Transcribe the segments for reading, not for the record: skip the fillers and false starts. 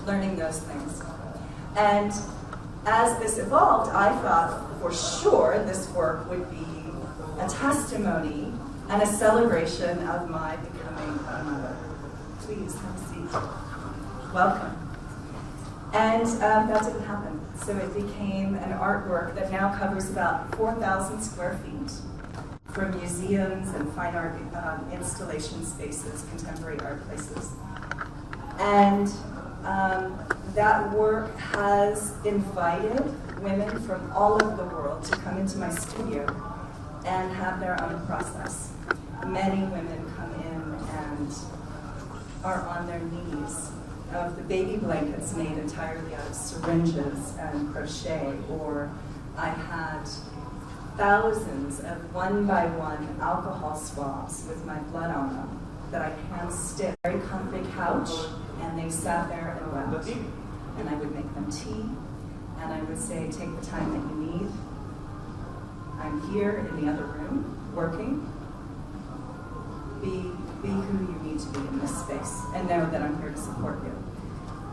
learning those things. And as this evolved, I thought for sure this work would be a testimony and a celebration of my becoming a mother. Please have a seat. Welcome. And that didn't happen. So it became an artwork that now covers about 4,000 square feet from museums and fine art installation spaces, contemporary art places. And that work has invited women from all over the world to come into my studio and have their own process. Many women come in and are on their knees of the baby blankets made entirely out of syringes and crochet, or I had thousands of one-by-one alcohol swabs with my blood on them that I hand-stitched. Very comfy couch, and they sat there and wept. And I would make them tea, and I would say, take the time that you need. I'm here in the other room, working. Be who you need to be in this space, and know that I'm here to support you.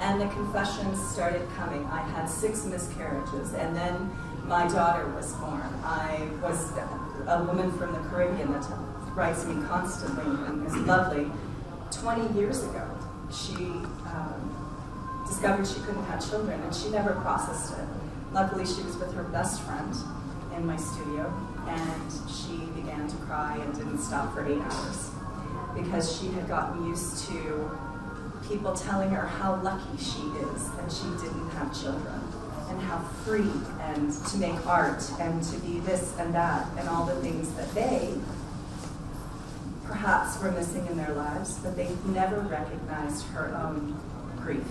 And the confessions started coming. I had 6 miscarriages, and then my daughter was born. I was a woman from the Caribbean that writes me constantly and is lovely. 20 years ago, she discovered she couldn't have children, and she never processed it. Luckily, she was with her best friend in my studio, and she began to cry and didn't stop for 8 hours because she had gotten used to people telling her how lucky she is that she didn't have children, and how free, and to make art, and to be this and that, and all the things that they perhaps were missing in their lives, but they never recognized her own grief.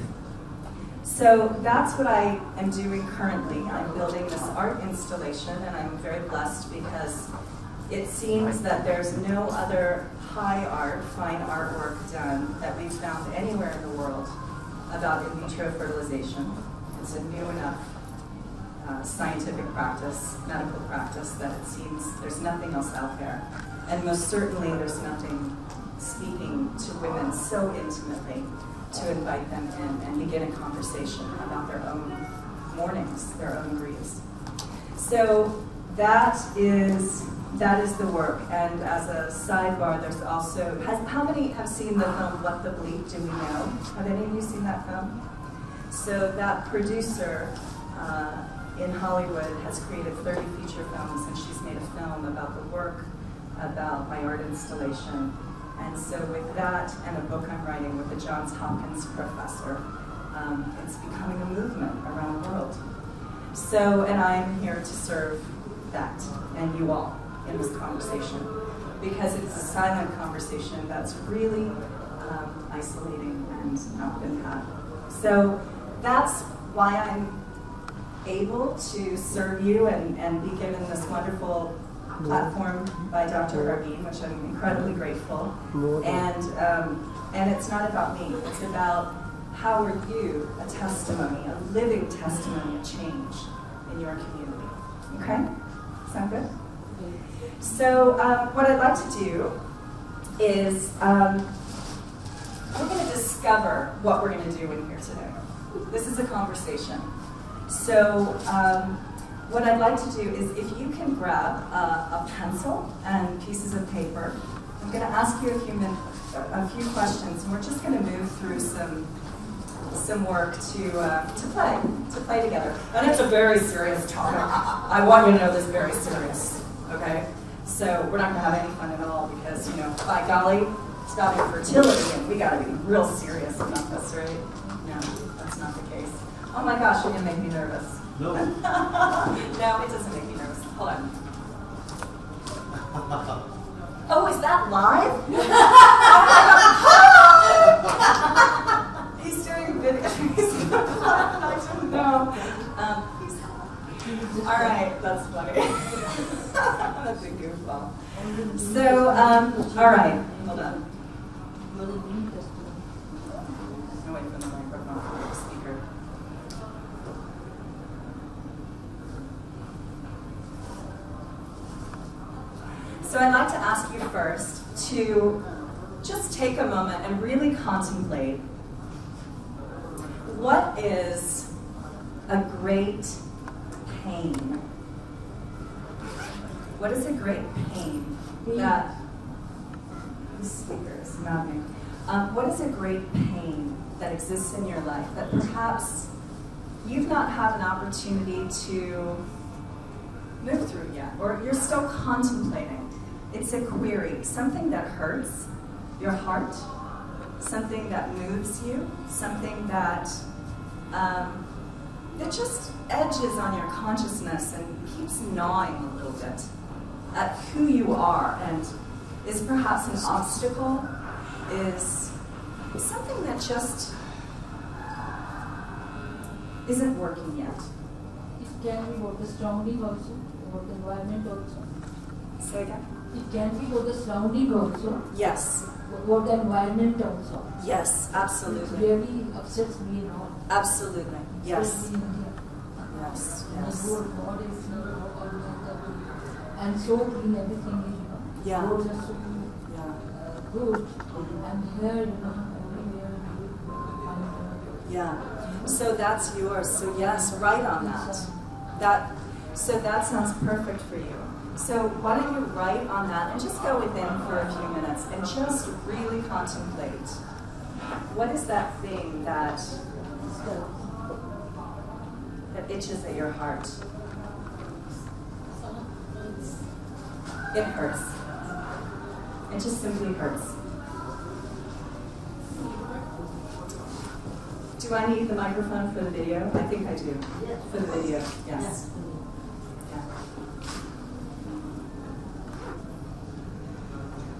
So that's what I am doing currently. I'm building this art installation, and I'm very blessed because it seems that there's no other high art, fine artwork done that we've found anywhere in the world about in vitro fertilization. It's a new enough scientific practice, medical practice, that it seems there's nothing else out there. And most certainly there's nothing speaking to women so intimately to invite them in and begin a conversation about their own mournings, their own griefs. So that is the work. And as a sidebar, there's also, how many have seen the film What the Bleep Do We Know? Have any of you seen that film? So that producer in Hollywood has created 30 feature films, and she's made a film about the work, about my art installation. And so with that and a book I'm writing with a Johns Hopkins professor, it's becoming a movement around the world. So, and I'm here to serve that and you all in this conversation, because it's a silent conversation that's really isolating and not been had. So that's why I'm able to serve you and be given this wonderful platform by Dr. Harbeen, which I'm incredibly grateful. And it's not about me. It's about how are you a testimony, a living testimony of change in your community. Okay? Sound good? So what I'd like to do is we're going to discover what we're going to do in here today. This is a conversation. So what I'd like to do is, if you can grab a pencil and pieces of paper, I'm going to ask you a few questions, and we're just going to move through some work to play together. And it's a very serious topic. I want you to know this is very serious, okay? So we're not going to have any fun at all because, you know, by golly, it's about infertility, and we got to be real serious about this, right? No, that's not the case. Oh my gosh, you're going to make me nervous. No. No, it doesn't make me nervous. Hold on. Oh, is that live? He's doing video. I don't know. All right, that's funny. That's a goofball. So, all right, hold on. No, wait for the microphone for the speaker. So I'd like to ask you first to just take a moment and really contemplate What is a great pain? What is a great pain that the speaker is nodding? What is a great pain that exists in your life that perhaps you've not had an opportunity to move through yet, or you're still contemplating? It's a query, something that hurts your heart, something that moves you, something that that just edges on your consciousness and keeps gnawing a little bit at who you are, and is perhaps an obstacle, is something that just isn't working yet. It can be about the surrounding also, about the environment also. Say again? It can be about the surrounding also. Yes. About the environment also. Yes, absolutely. It really upsets me now. Absolutely. Yes. Especially in India. Yes. And Yes. the road, God is and so clean everything is, you know. Yeah. Roads are so good. And here, you know, everywhere. Yeah. So that's yours. So yes, write on that. So that sounds perfect for you. So why don't you write on that and just go within for a few minutes and just really contemplate. What is that thing that itches at your heart? It hurts. It just simply hurts. Do I need the microphone for the video? I think I do. For the video, yes. Yeah.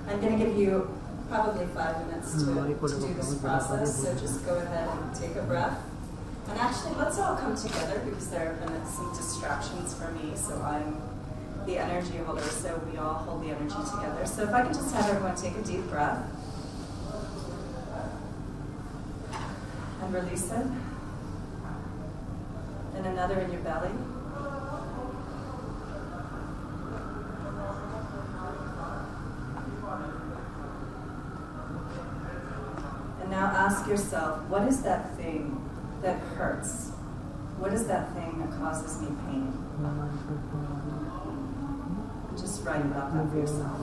I'm going to give you probably 5 minutes to do this process, so just go ahead and take a breath. And actually, let's all come together because there have been some distractions for me, so I'm the energy holder, so we all hold the energy together. So if I could just have everyone take a deep breath. And release it. And another in your belly. And now ask yourself, what is that thing that hurts? What is that thing that causes me pain? Just write about that for yourself.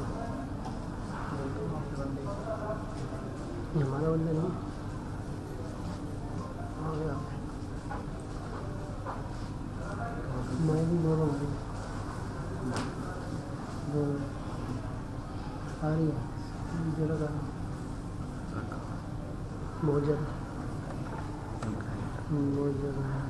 बहुत ज़्यादा है।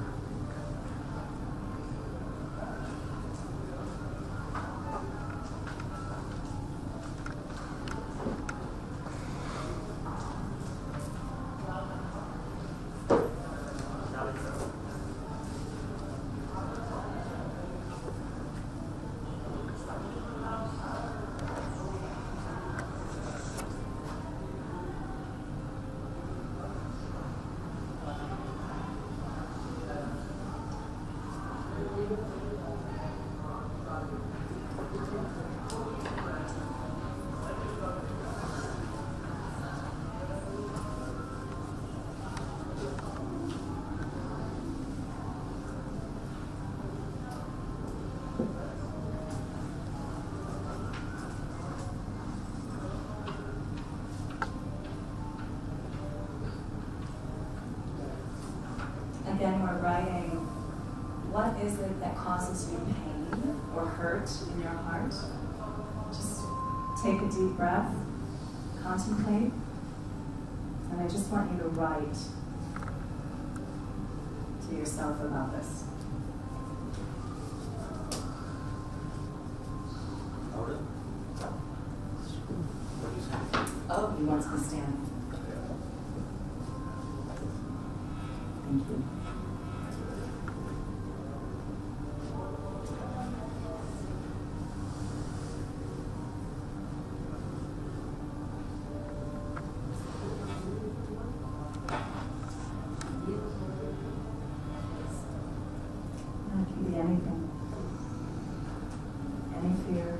Again, we're writing, what is it that causes you pain or hurt in your heart? Just take a deep breath, contemplate, and I just want you to write to yourself about this. Oh, he wants to stand. Thank you. And it can be anything. Any fear.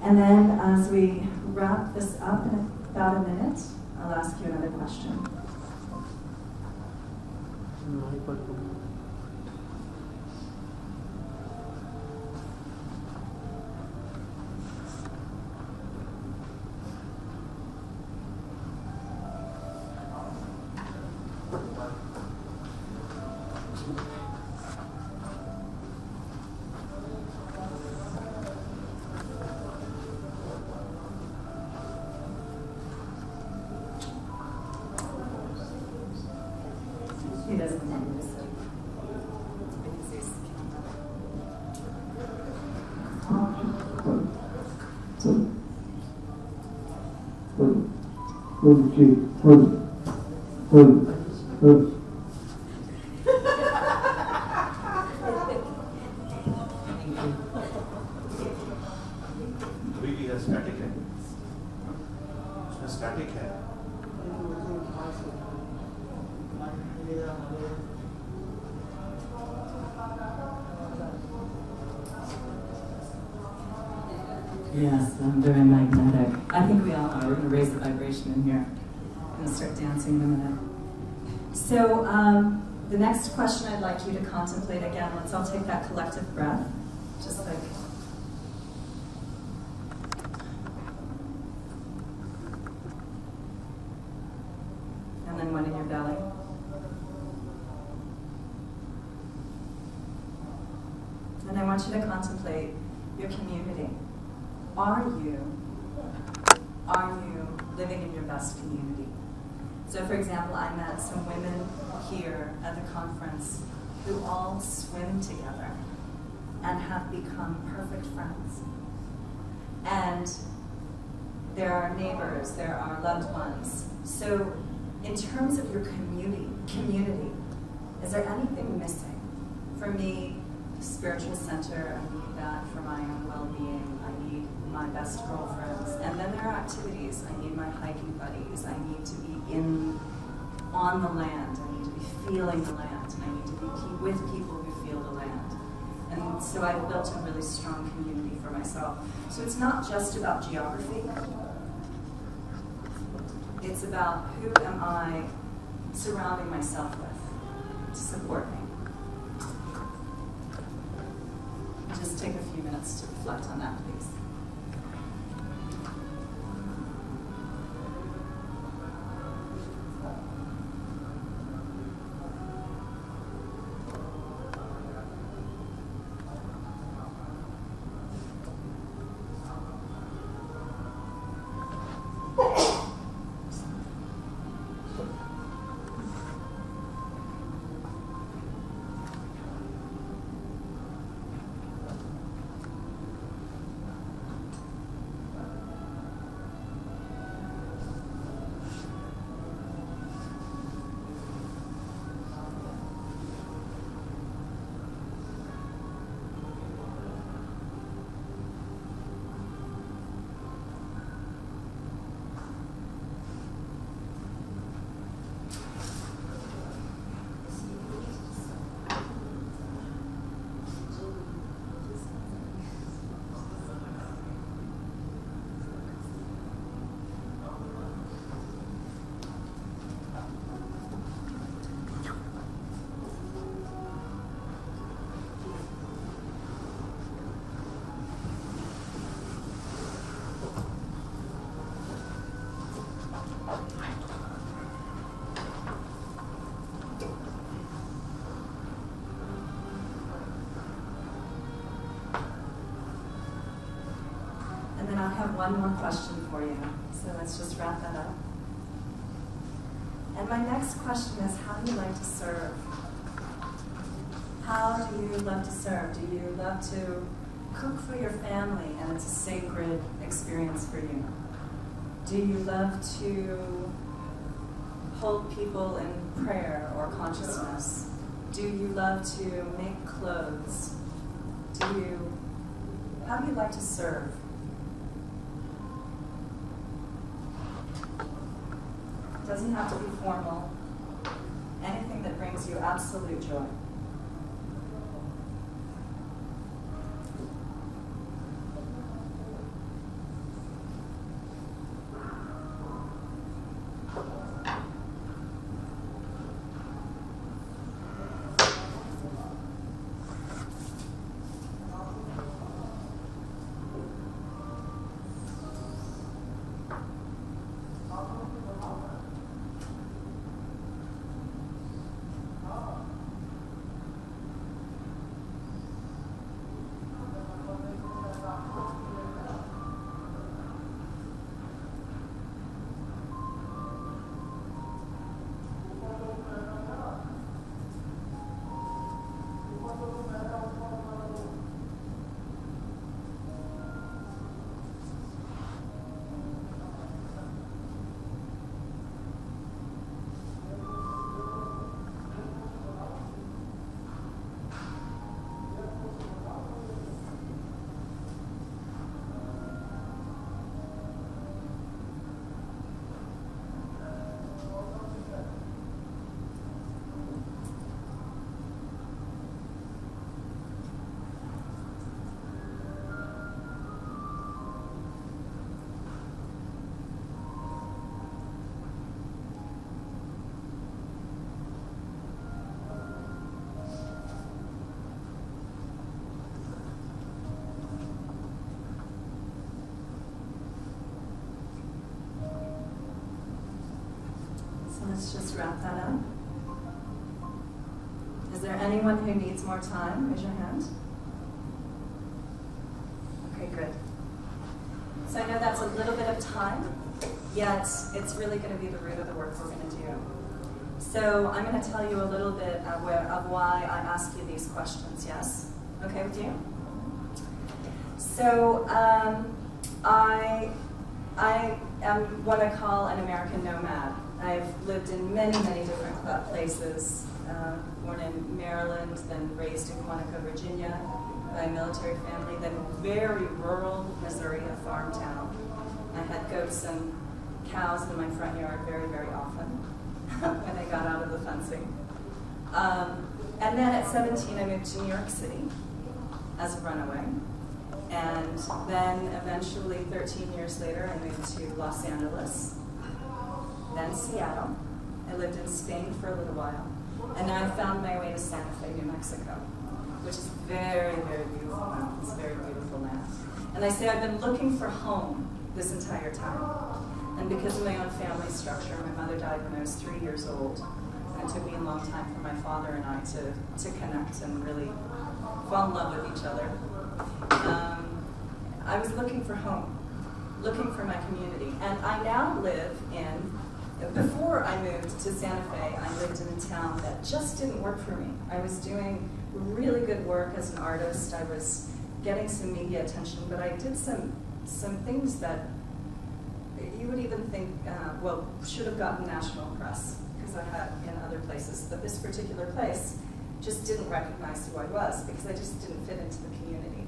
And then as we wrap this up in about a minute, I'll ask you another question. He doesn't want me to sleep because he's अभी भी है static है उसमें static है Yes, I'm very magnetic. I think we all are. We're going to raise the vibration in here. I'm going to start dancing in a minute. So, the next question I'd like you to contemplate again, let's all take that collective breath. Just like. And then one in your belly. And I want you to contemplate your community. Are you living in your best community? So for example, I met some women here at the conference who all swim together and have become perfect friends. And there are neighbors, there are loved ones. So in terms of your community, is there anything missing? For me, the spiritual center, I need that for my own well-being. I need my best girlfriends. And then there are activities. I need my hiking buddies. I need to be on the land. I need to be feeling the land. And I need to be with people who feel the land. And so I've built a really strong community for myself. So it's not just about geography. It's about who am I surrounding myself with to support me. Just take a few minutes to reflect on that, please. I have one more question for you, so let's just wrap that up. And my next question is, how do you like to serve? How do you love to serve? Do you love to cook for your family and it's a sacred experience for you? Do you love to hold people in prayer or consciousness? Do you love to make clothes? How do you like to serve? It doesn't have to be formal. Anything that brings you absolute joy. let's just wrap that up. Is there anyone who needs more time? Raise your hand. Okay, good. So I know that's a little bit of time, yet it's really going to be the root of the work we're going to do. So I'm going to tell you a little bit of why I ask you these questions, yes? Okay with you? So I am what I call an American nomad. I've lived in many, many different places. Born in Maryland, then raised in Quantico, Virginia, by a military family, then very rural Missouri, a farm town. I had goats and cows in my front yard very, very often when I got out of the fencing. And then at 17, I moved to New York City as a runaway. And then eventually, 13 years later, I moved to Los Angeles, then Seattle. I lived in Spain for a little while. And now I found my way to Santa Fe, New Mexico, which is very, very beautiful now. It's a very beautiful land. And I say I've been looking for home this entire time. And because of my own family structure, my mother died when I was 3 years old. And it took me a long time for my father and I to connect and really fall in love with each other. I was looking for home, looking for my community. And I now live before I moved to Santa Fe, I lived in a town that just didn't work for me. I was doing really good work as an artist. I was getting some media attention, but I did some things that you would even think, should have gotten national press, because I had in other places. But this particular place just didn't recognize who I was, because I just didn't fit into the community.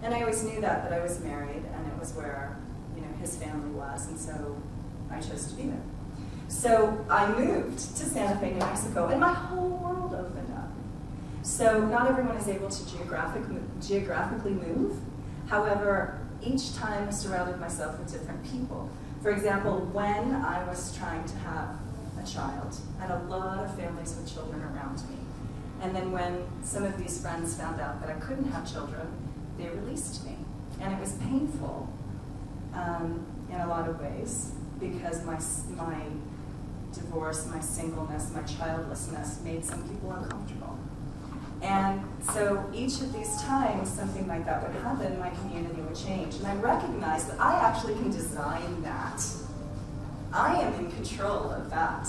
And I always knew that I was married, and it was where his family was, and so I chose to be there. So I moved to Santa Fe, New Mexico, and my whole world opened up. So not everyone is able to geographically move. However, each time I surrounded myself with different people. For example, when I was trying to have a child, I had a lot of families with children around me. And then when some of these friends found out that I couldn't have children, they released me. And it was painful in a lot of ways, because my divorce, my singleness, my childlessness made some people uncomfortable. And so each of these times something like that would happen, my community would change. And I recognized that I actually can design that. I am in control of that,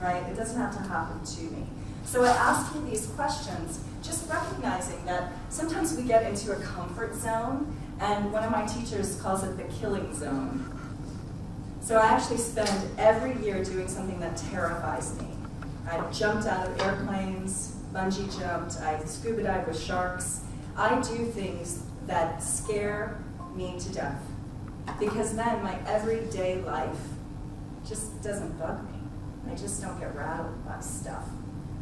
right? It doesn't have to happen to me. So I ask you these questions, just recognizing that sometimes we get into a comfort zone, and one of my teachers calls it the killing zone. So I actually spend every year doing something that terrifies me. I jumped out of airplanes, bungee jumped, I scuba dive with sharks. I do things that scare me to death, because then my everyday life just doesn't bug me. I just don't get rattled by stuff,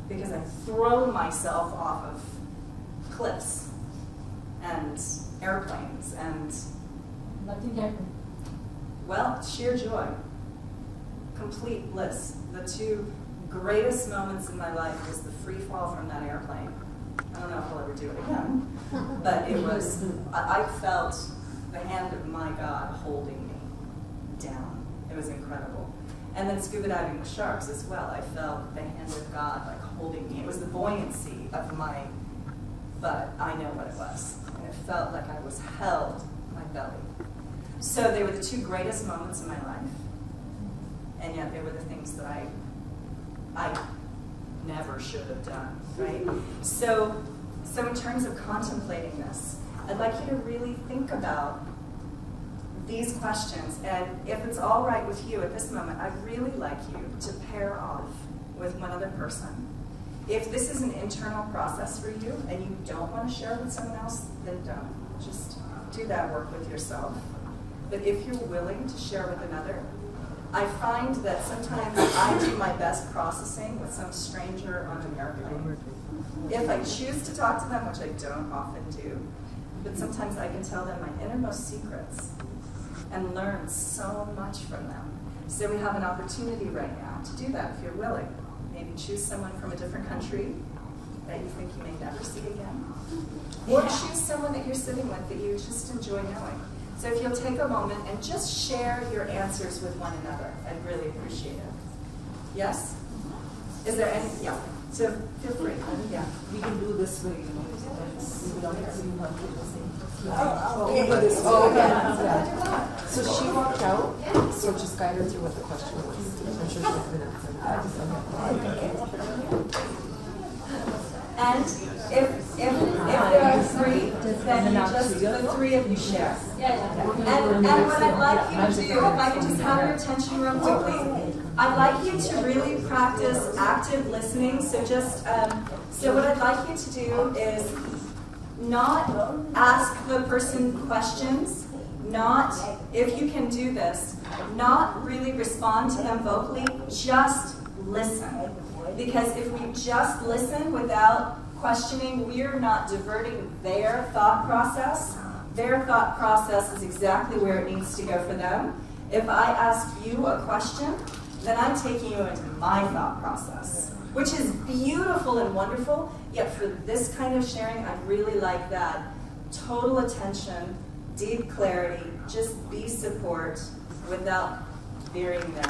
because I throw myself off of cliffs and airplanes and Nothing happened. well, sheer joy, complete bliss. The two greatest moments in my life was the free fall from that airplane. I don't know if I'll ever do it again, but it was, I felt the hand of my God holding me down. It was incredible. And then scuba diving with sharks as well. I felt the hand of God like holding me. It was the buoyancy of my butt. I know what it was. And it felt like I was held in my belly. So they were the two greatest moments in my life, and yet they were the things that I never should have done, right? So in terms of contemplating this, I'd like you to really think about these questions, and if it's all right with you at this moment, I'd really like you to pair off with one other person. If this is an internal process for you and you don't want to share with someone else, then don't. Just do that work with yourself. But if you're willing to share with another, I find that sometimes I do my best processing with some stranger on an airplane. If I choose to talk to them, which I don't often do, but sometimes I can tell them my innermost secrets and learn so much from them. So we have an opportunity right now to do that if you're willing. Maybe choose someone from a different country that you think you may never see again. Or choose someone that you're sitting with that you just enjoy knowing. So if you'll take a moment and just share your answers with one another, I'd really appreciate it. Yes? Is there any? Yeah. So feel free. Yeah. We can do this way, you know. We don't have to We can do this. Yeah. So she walked out, so just guide her through what the question was. I'm sure she's been And if there are three, then you just the three of you share. And what I'd like you to do, if I can just have your attention real quickly, I'd like you to really practice active listening. So just so what I'd like you to do is not ask the person questions, not, if you can do this, not really respond to them vocally, just listen. Because if we just listen without questioning, we are not diverting their thought process. Their thought process is exactly where it needs to go for them. If I ask you a question, then I'm taking you into my thought process, which is beautiful and wonderful, yet for this kind of sharing, I really like that. Total attention, deep clarity, just be support without veering them.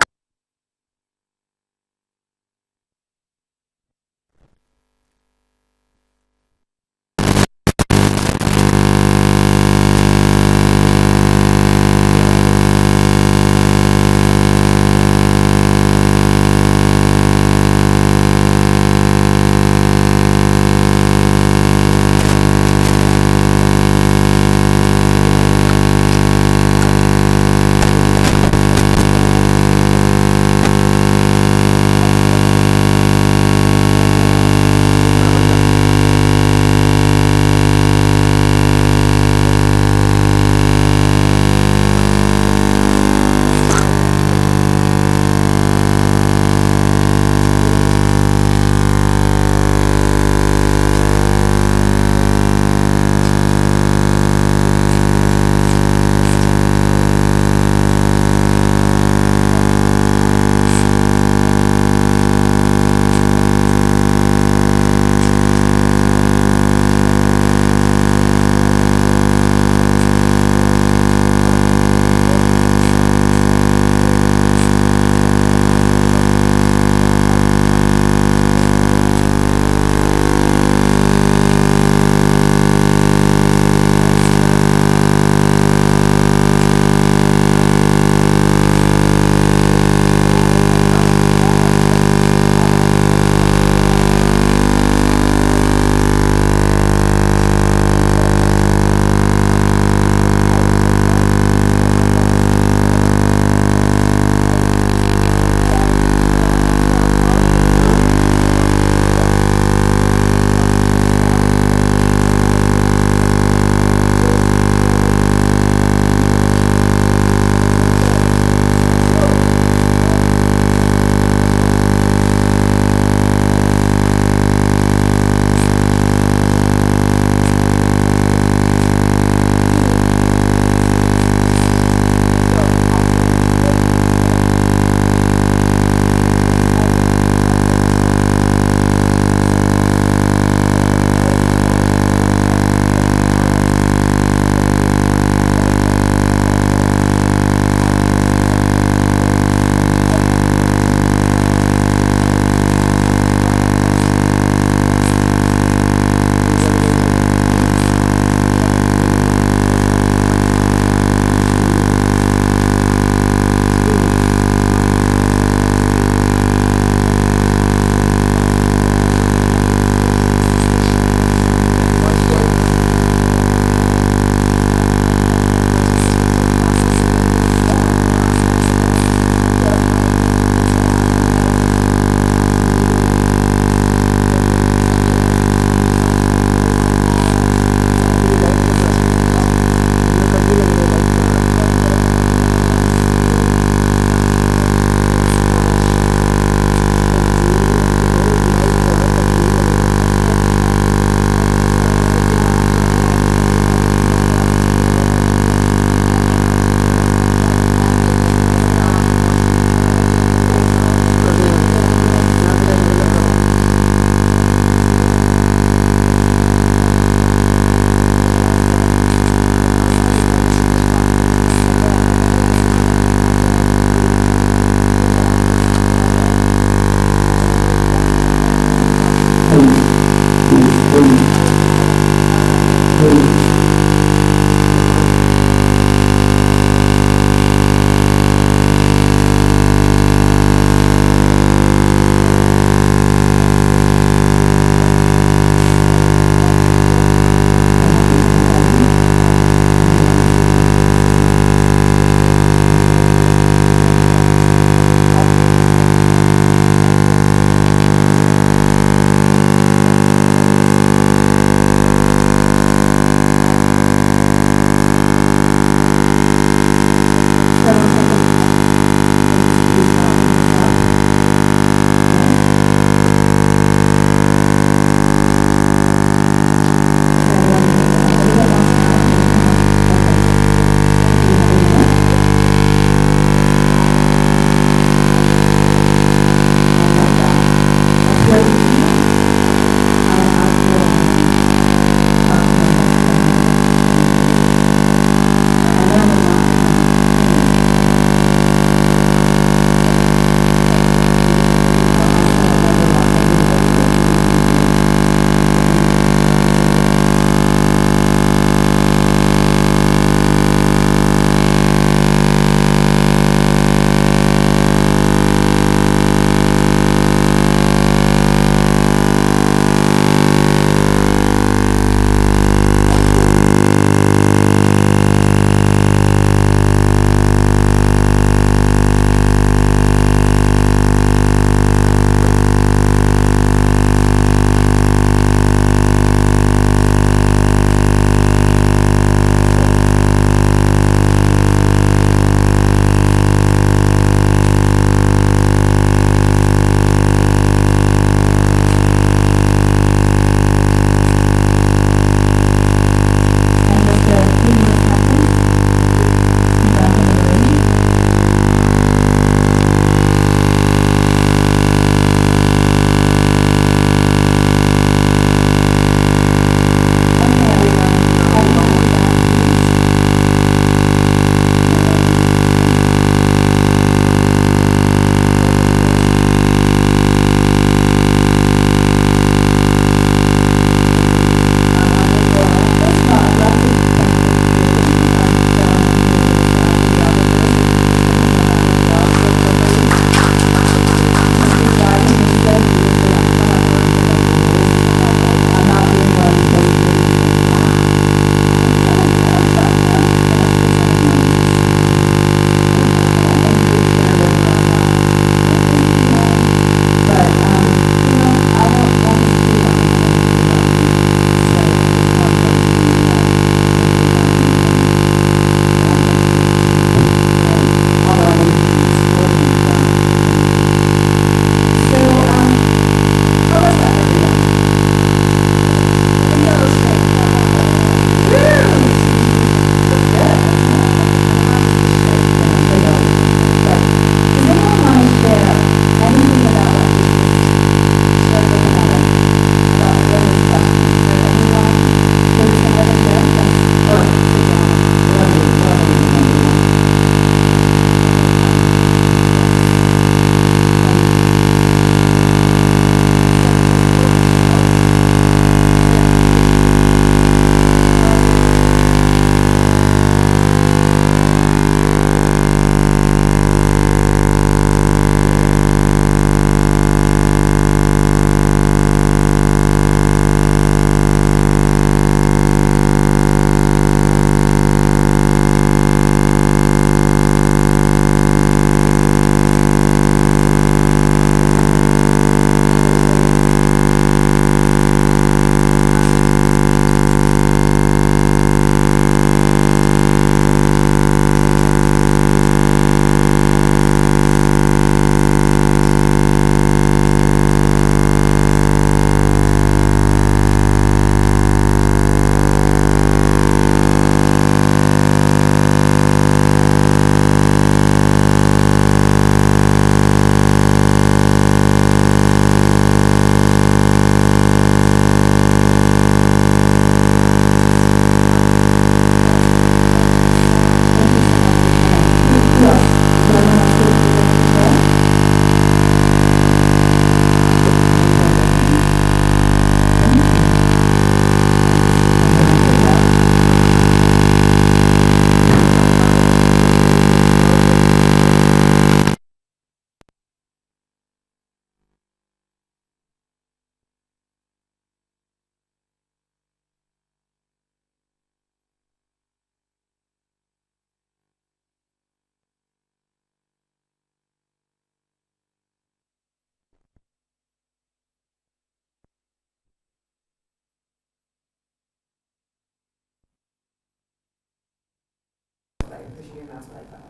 like pushing your mouse like that.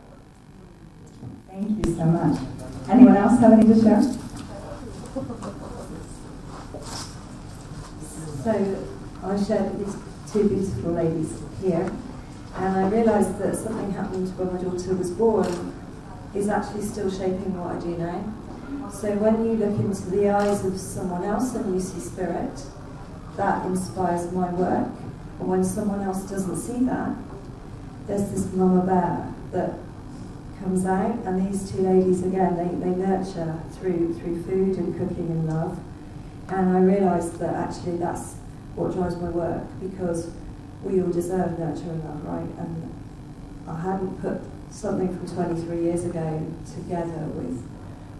Thank you so much. Anyone else have anything to share? So I shared with these two beautiful ladies here, and I realised that something happened when my daughter was born is actually still shaping what I do now. So when you look into the eyes of someone else and you see spirit, that inspires my work. And when someone else doesn't see that, there's this mama bear that comes out, and these two ladies again, they nurture through food and cooking and love. And I realised that actually that's what drives my work, because we all deserve nurture and love, right? And I hadn't put something from 23 years ago together with,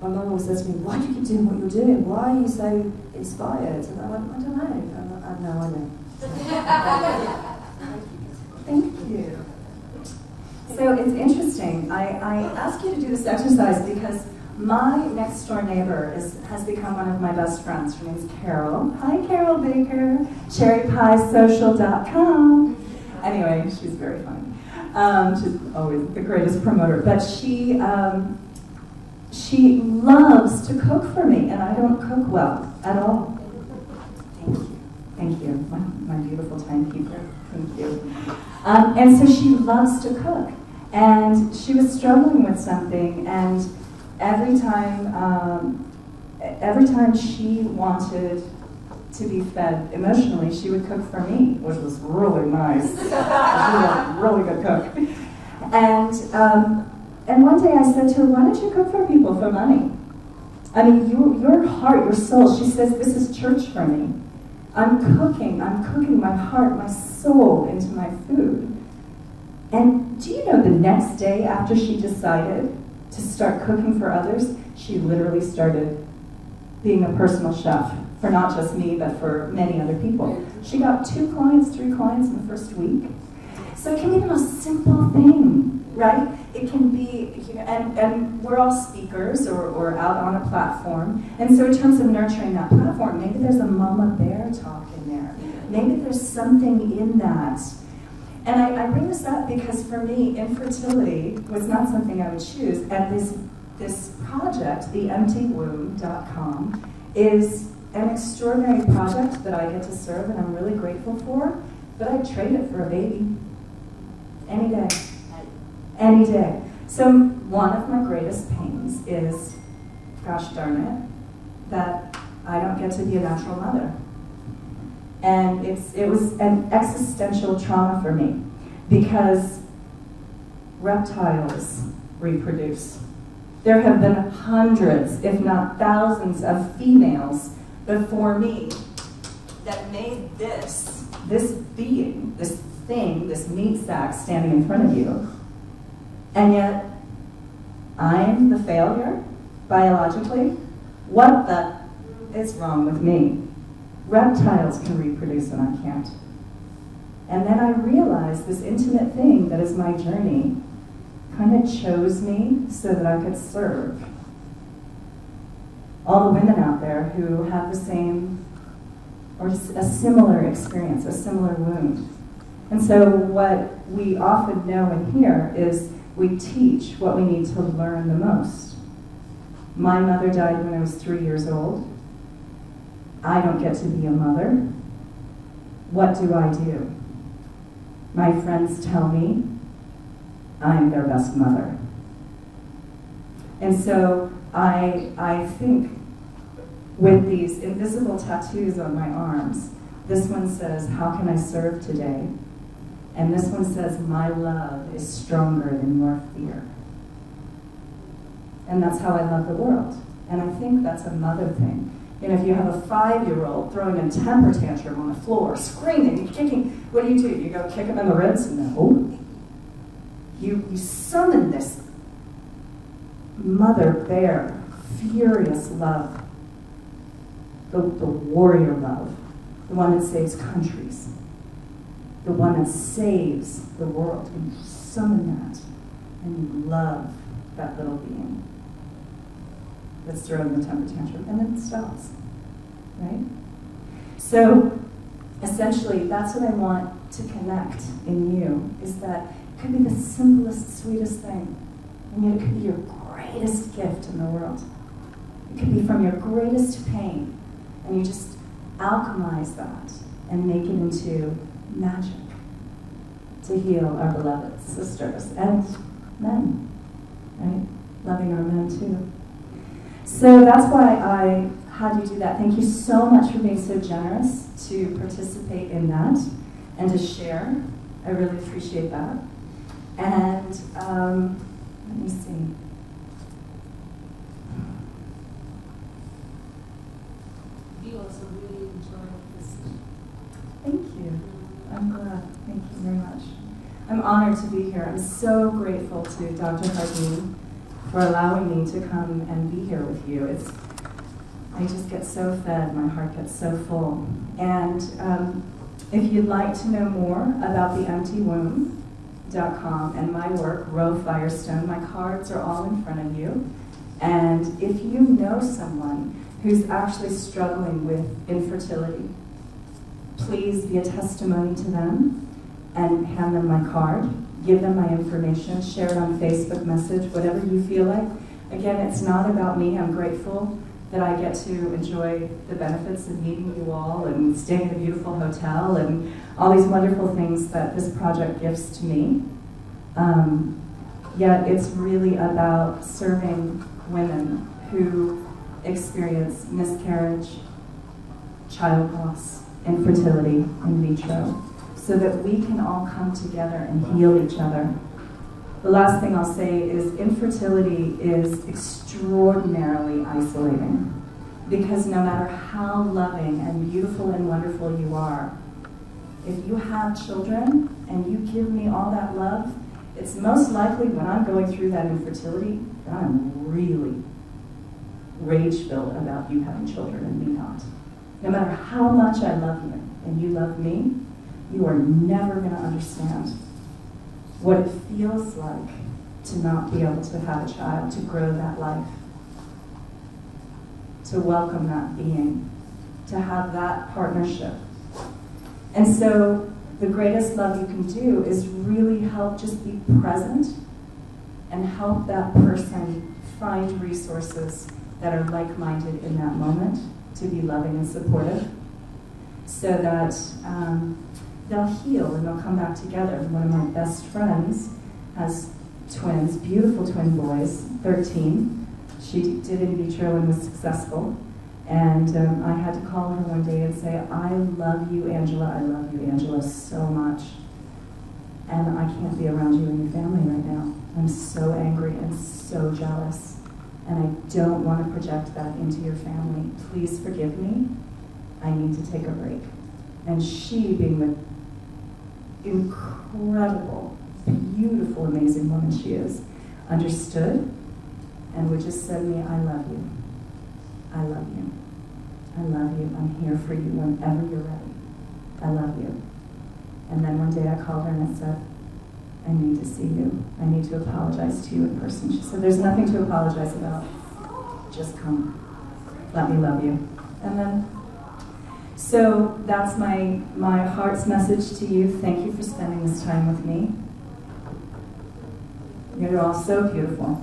my mum always says to me, why do you keep doing what you're doing? Why are you so inspired? And I went, I don't know. And now I know. Thank you. So it's interesting. I asked you to do this exercise because my next door neighbor has become one of my best friends. Her name's Carol. Hi, Carol Baker. CherryPieSocial.com. Anyway, she's very funny. She's always the greatest promoter. But she loves to cook for me, and I don't cook well at all. Thank you. Thank you, my beautiful timekeeper. Thank you. And so she loves to cook. And she was struggling with something, and every time she wanted to be fed emotionally, she would cook for me, which was really nice. She was a really good cook. And one day I said to her, why don't you cook for people for money? I mean, your heart, your soul, she says, this is church for me. I'm cooking my heart, my soul into my food. And do you know the next day after she decided to start cooking for others, she literally started being a personal chef for not just me, but for many other people. She got 2 clients, 3 clients in the first week. So it can be the most simple thing, right? It can be, and we're all speakers or out on a platform. And so in terms of nurturing that platform, maybe there's a mama bear talk in there. Maybe there's something in that. And I bring this up because for me, infertility was not something I would choose. And this project, theemptywomb.com, is an extraordinary project that I get to serve and I'm really grateful for. But I'd trade it for a baby. Any day. Any day. So one of my greatest pains is, gosh darn it, that I don't get to be a natural mother. And it was an existential trauma for me because reptiles reproduce. There have been hundreds, if not thousands, of females before me that made this being, this thing, this meat sack standing in front of you. And yet, I'm the failure, biologically. What the is wrong with me? Reptiles can reproduce and I can't. And then I realized this intimate thing that is my journey kind of chose me so that I could serve all the women out there who have the same or a similar experience, a similar wound. And so what we often know and hear is we teach what we need to learn the most. My mother died when I was 3 years old. I don't get to be a mother. What do I do? My friends tell me I'm their best mother. And so I think with these invisible tattoos on my arms, this one says, how can I serve today? And this one says, my love is stronger than your fear. And that's how I love the world. And I think that's a mother thing. You know, if you have a 5-year-old throwing a temper tantrum on the floor, screaming and kicking, what do? You go kick him in the ribs? No. You summon this mother bear, furious love, the warrior love, the one that saves countries, the one that saves the world. And you summon that, and you love that little being that's throwing the temper tantrum, and then it stops, right? So essentially, that's what I want to connect in you, is that It could be the simplest, sweetest thing, and yet it could be your greatest gift in the world. It could be from your greatest pain, and you just alchemize that and make it into magic to heal our beloved sisters and men, right? Loving our men too. So that's why I had you do that. Thank you so much for being so generous to participate in that and to share. I really appreciate that. And let me see. We also really enjoyed this. Thank you. I'm glad. Thank you very much. I'm honored to be here. I'm so grateful to Dr. Hardeen for allowing me to come and be here with you. I just get so fed. My heart gets so full. And if you'd like to know more about theemptywomb.com and my work, Roe Firestone, my cards are all in front of you. And if you know someone who's actually struggling with infertility, please be a testimony to them and hand them my card, give them my information, share it on Facebook message, whatever you feel like. Again, it's not about me. I'm grateful that I get to enjoy the benefits of meeting you all and staying in a beautiful hotel and all these wonderful things that this project gives to me. Yet it's really about serving women who experience miscarriage, child loss, infertility, in vitro, so that we can all come together and heal each other. The last thing I'll say is infertility is extraordinarily isolating, because no matter how loving and beautiful and wonderful you are, if you have children and you give me all that love, it's most likely when I'm going through that infertility, that I'm really rage-filled about you having children and me not. No matter how much I love you and you love me, you are never going to understand what it feels like to not be able to have a child, to grow that life, to welcome that being, to have that partnership. And so the greatest love you can do is really help just be present and help that person find resources that are like-minded in that moment to be loving and supportive, so that they'll heal and they'll come back together. One of my best friends has twins, beautiful twin boys, 13. She did in vitro and was successful. And I had to call her one day and say, I love you, Angela. I love you, Angela, so much. And I can't be around you and your family right now. I'm so angry and so jealous. And I don't want to project that into your family. Please forgive me. I need to take a break. And she, being the incredible, beautiful, amazing woman she is, understood and would just send me, I love you. I love you. I love you. I'm here for you whenever you're ready. I love you. And then one day I called her and I said, I need to see you. I need to apologize to you in person. She said, there's nothing to apologize about. Just come. Let me love you. And then, so that's my heart's message to you. Thank you for spending this time with me. You're all so beautiful.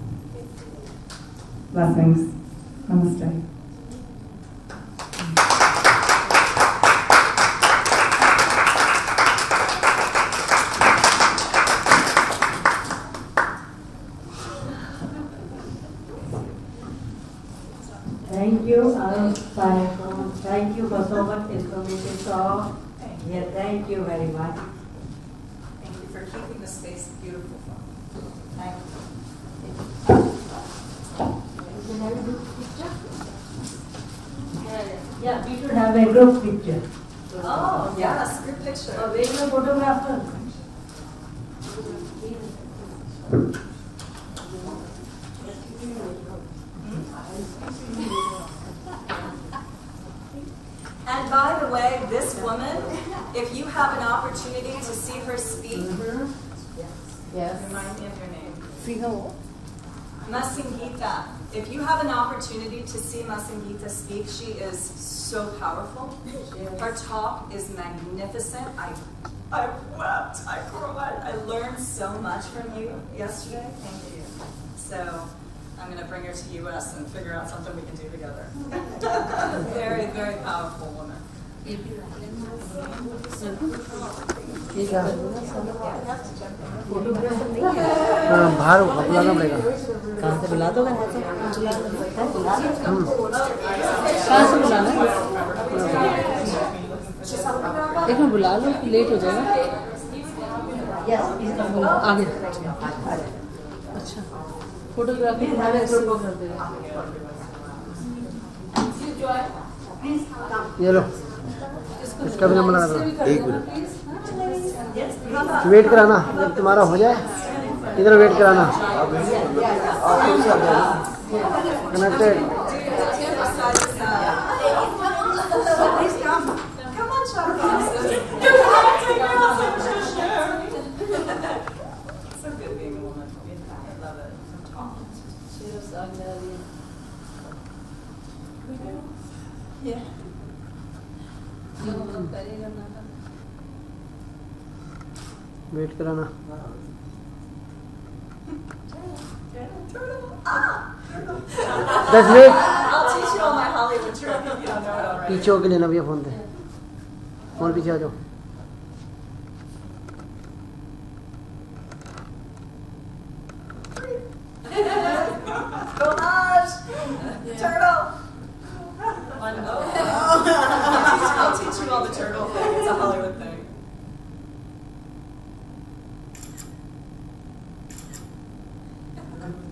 Blessings. Namaste. Thank you, thank you for so much information. So, yeah, thank you very much. Thank you for keeping the space beautiful. Thank you. Can I have a group picture? Yeah, we should have a group picture. Oh, yes, group picture. Where is the photographer? And by the way, this woman, if you have an opportunity to see her speak, Yes. remind me of your name. Feel. Masingita. If you have an opportunity to see Masingita speak, she is so powerful. Her talk is magnificent. I I wept, I cried. I learned so much from you yesterday. Thank you. So I'm going to bring her to US and figure out something we can do together. Very, very powerful woman. बाहर बुलाना पड़ेगा। कहाँ से बुला दो? कहाँ से बुलाना? एक मिनट बुला लो, लेट हो जाएगा। आगे। अच्छा, फोटोग्राफी तुम्हारे ऐसे वो कर देगा। ये लो, इसका भी नंबर लगा दो। एक मिनट वेट कराना, जब तुम्हारा हो जाए इधर वेट कराना। Connected. Come on, Chaka. So good being a woman. I love it. Yeah. Wait कराना। That's it. I'll teach you all my Hollywood trick if you don't know it already. पीछे होके लेना भैया फोन पे। Phone पीछे आ जाओ। Fromage! Turtle! I'll teach you all the turtle thing. It's a Hollywood thing.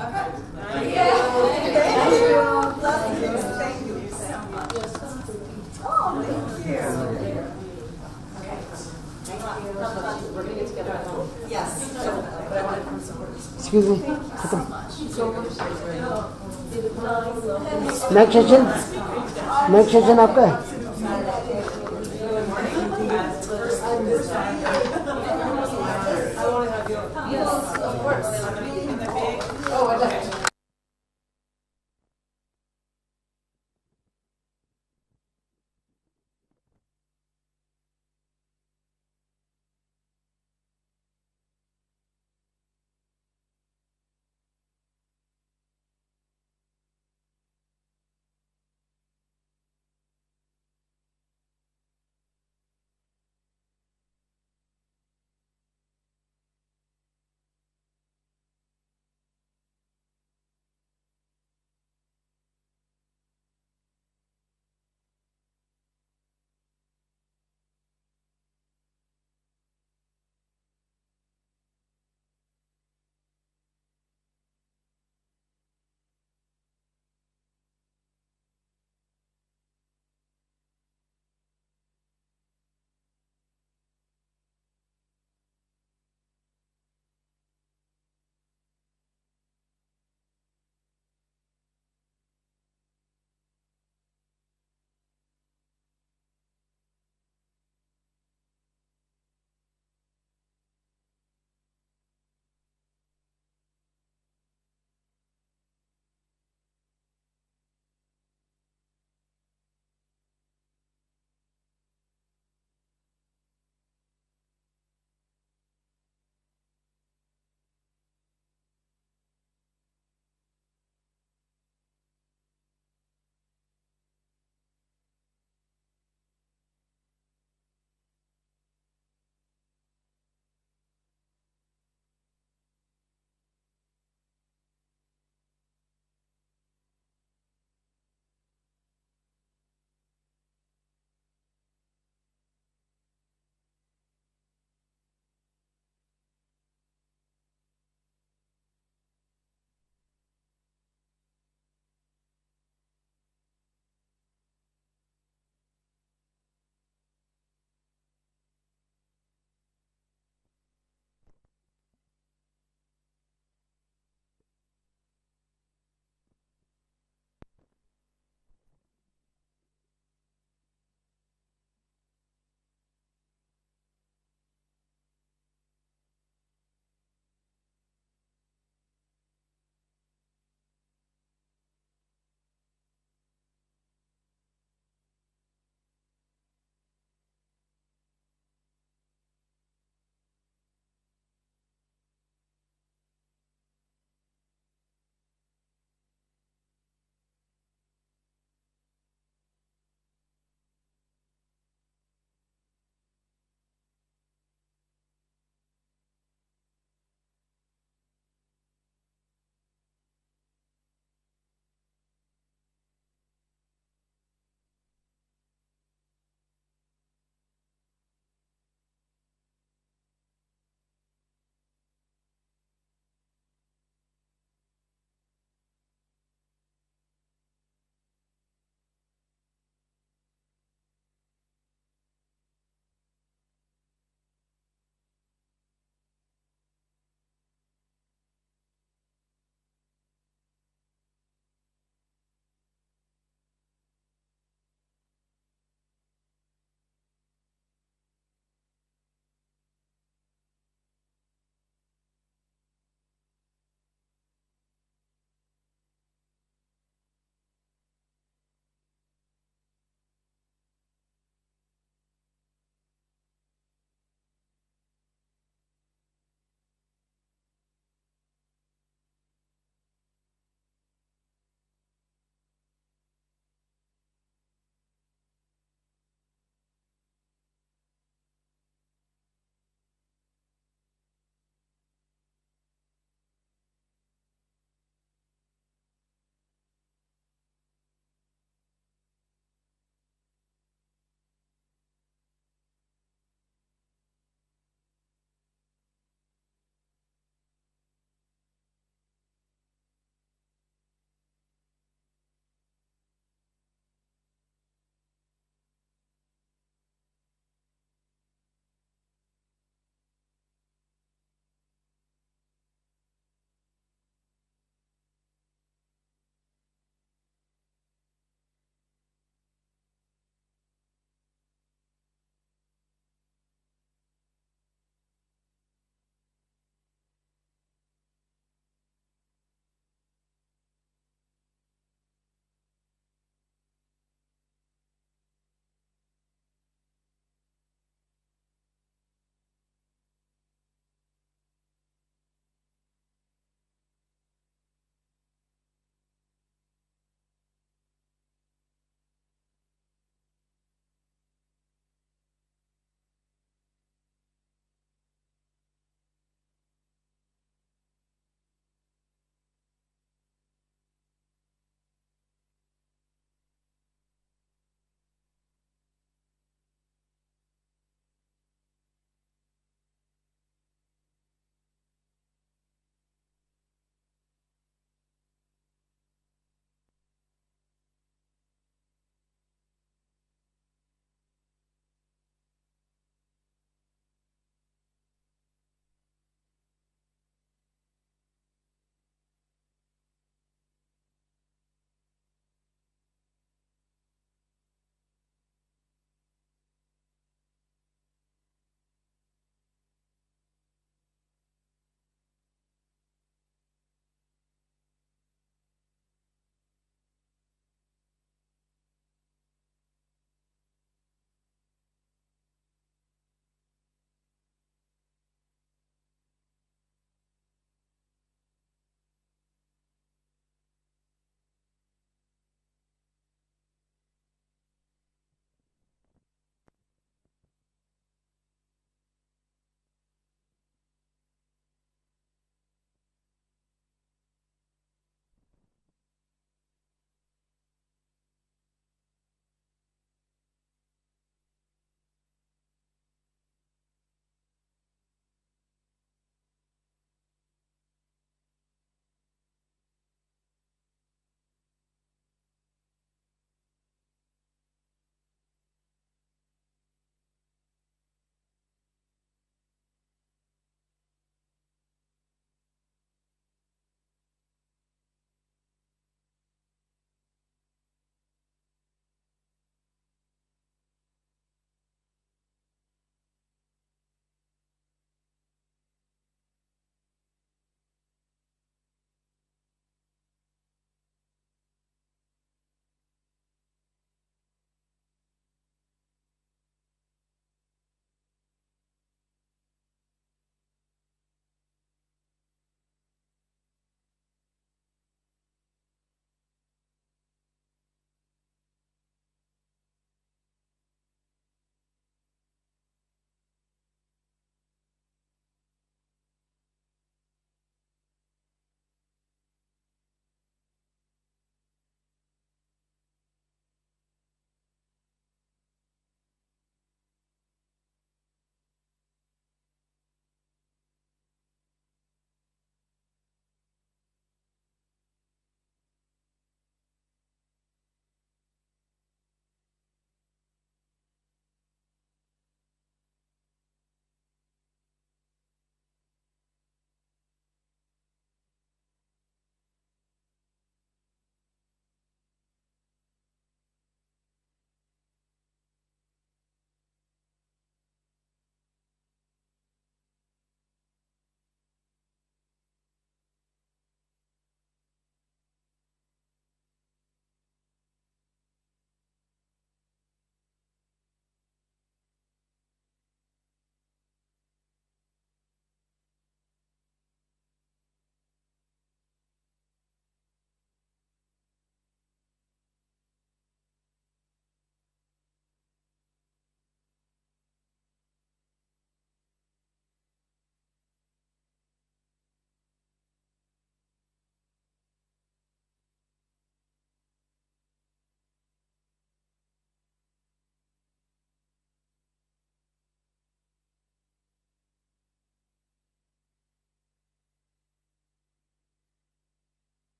Okay. Thank you. Love you. Thank you so much. Oh, thank you. Yes. Excuse me. खत्म। Next session आपका है। Yes, of course. Oh, okay.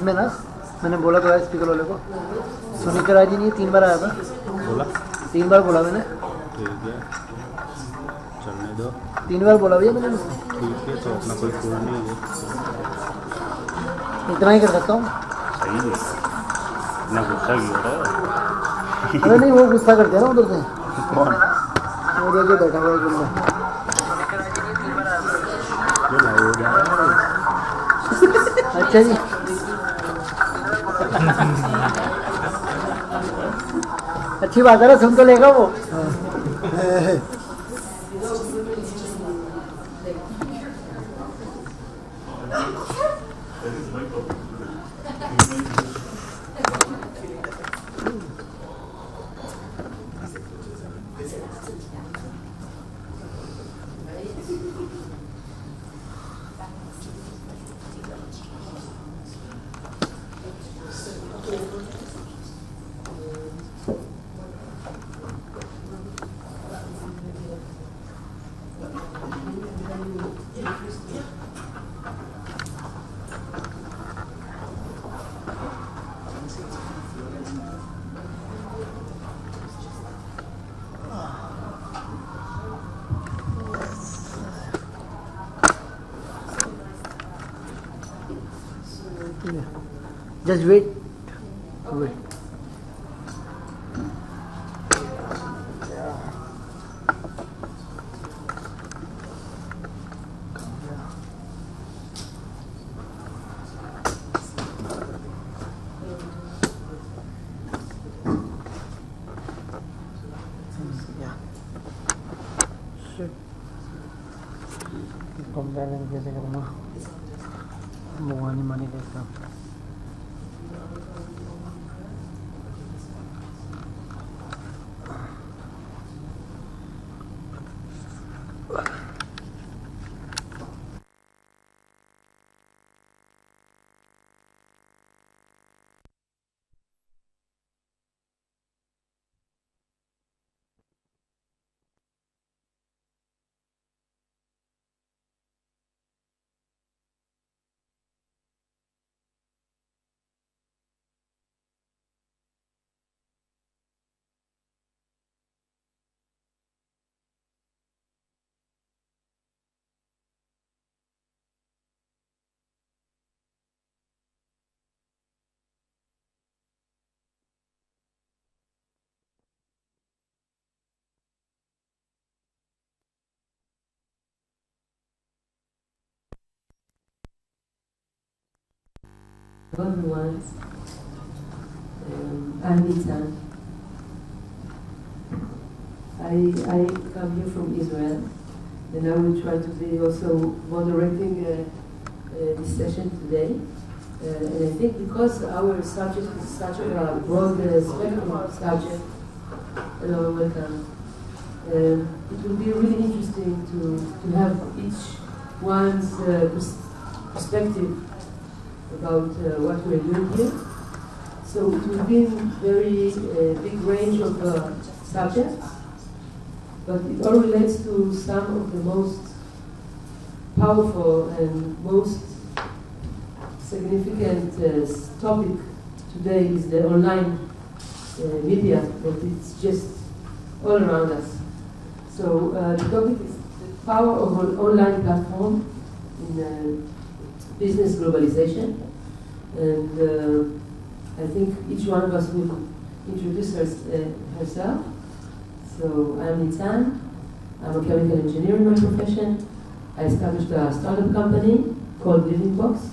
इसमें ना मैंने बोला तो speaker वाले को सुनीता राय जी नहीं 3 बार आया था बोला 3 बार बोला मैंने ठीक है चलने दो 3 बार बोला भैया मैंने ठीक है तो अपना कोई फोन नहीं है इतना ही कर सकता हूँ सही है इतना गुस्सा क्यों हो रहा है अरे नहीं वो गुस्सा करते हैं ना उधर से कौन वो जो बैठा हुआ है गुंडा जो लाइव हो जा रहा है अच्छा जी अच्छी बात है ना सुन तो लेगा वो Just wait. Wait. कैसे करूँगा मुआनी मानी देखता हूँ Everyone, I'm Nita. I come here from Israel, and I will try to be also moderating this session today. And I think because our subject is such a broad spectrum subject, hello, welcome. It will be really interesting to have each one's perspective about what we're doing here. So it will be a very big range of subjects, but it all relates to some of the most powerful and most significant topic today is the online media, that it's just all around us. So the topic is the power of an online platform in business globalization, and I think each one of us will introduce herself. So I'm Nitzan. I'm a chemical engineer in my profession. I established a startup company called Living Box.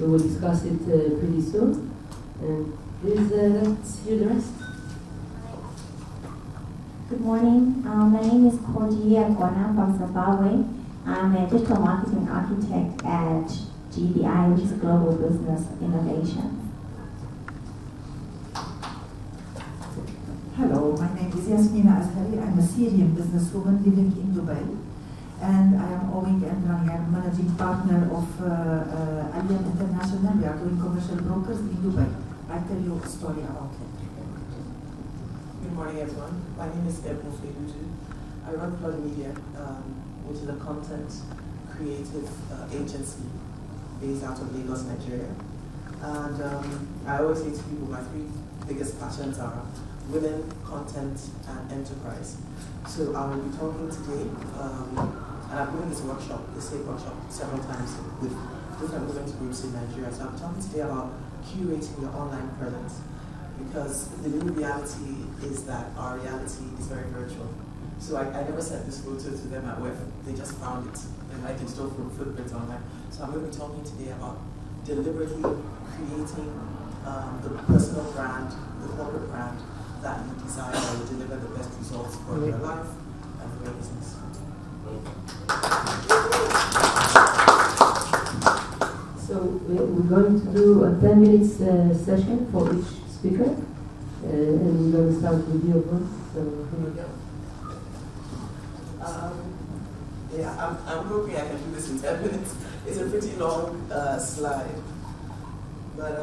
We will discuss it pretty soon. And please let's hear the rest. Good morning. My name is Koji Agona from Zimbabwe. I'm a digital marketing architect at GBI, which is Global Business Innovation. Hello, my name is Yasmina Azhari. I'm a Syrian businesswoman living in Dubai. And I am owning and running and managing partner of Allianz International. We are doing commercial brokers in Dubai. I'll tell you a story about it. Good morning, everyone. My name is Ebru Feduju. I run Flood Media, which is a content creative agency based out of Lagos, Nigeria. And I always say to people, my three biggest passions are women, content, and enterprise. So I will be talking today, and I've given this same workshop several times with different women's groups in Nigeria. So I'm talking today about curating your online presence, because the new reality is that our reality is very virtual. So I never sent this photo to them at WEF. They just found it in my digital footprint online. So I'm going to be talking today about deliberately creating the personal brand, the corporate brand that you desire will deliver the best results for your life and for your business. So we're going to do a 10 minutes session for each speaker, and we're going to start with you first. So here we go. Yeah, I'm hoping I can do this in 10 minutes. It's a pretty long slide, but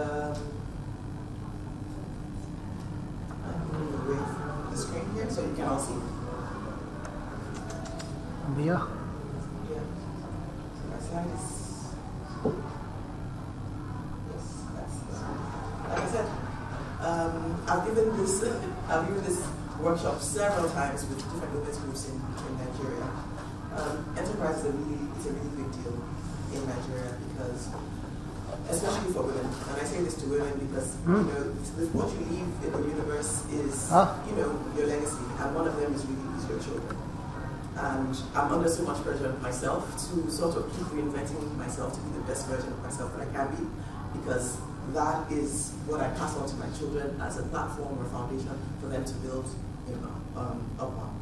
I'm moving away from the screen here so you can all see. Yeah. Yeah. So my slide is. Yes, that's like I said. I've given this workshop several times with different women's groups in Nigeria. Enterprise is a really big deal in Nigeria, because, especially for women, and I say this to women because what you leave in the universe is your legacy, and one of them is your children. And I'm under so much pressure myself to sort of keep reinventing myself to be the best version of myself that I can be, because that is what I pass on to my children as a platform or foundation for them to build upon.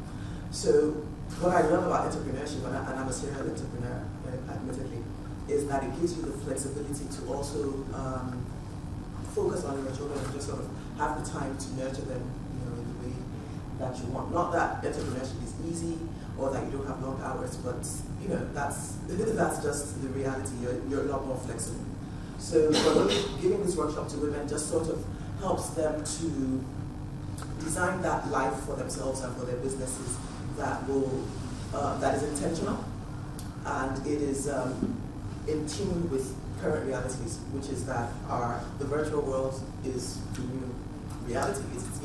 So what I love about entrepreneurship, and I'm a serial entrepreneur, admittedly, is that it gives you the flexibility to also focus on your children and just sort of have the time to nurture them, in the way that you want. Not that entrepreneurship is easy or that you don't have long hours, but that's just the reality. You're a lot more flexible. So for me, giving this workshop to women just sort of helps them to design that life for themselves and for their businesses that is intentional, and it is in tune with current realities, which is that the virtual world is the new reality. It's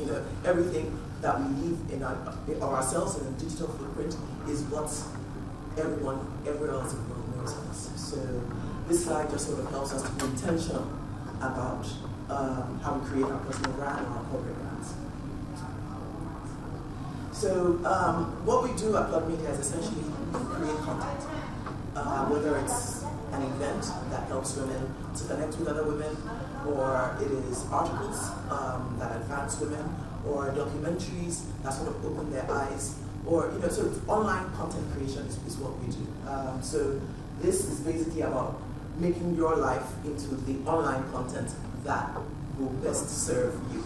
everything that we leave of ourselves in a digital footprint is what everyone else in the world knows of us. So this slide just sort of helps us to be intentional about how we create our personal brand and our corporate brands. So what we do at Plug Media is essentially create content, whether it's an event that helps women to connect with other women, or it is articles that advance women, or documentaries that sort of open their eyes, or so online content creation is what we do. So this is basically about making your life into the online content that will best serve you.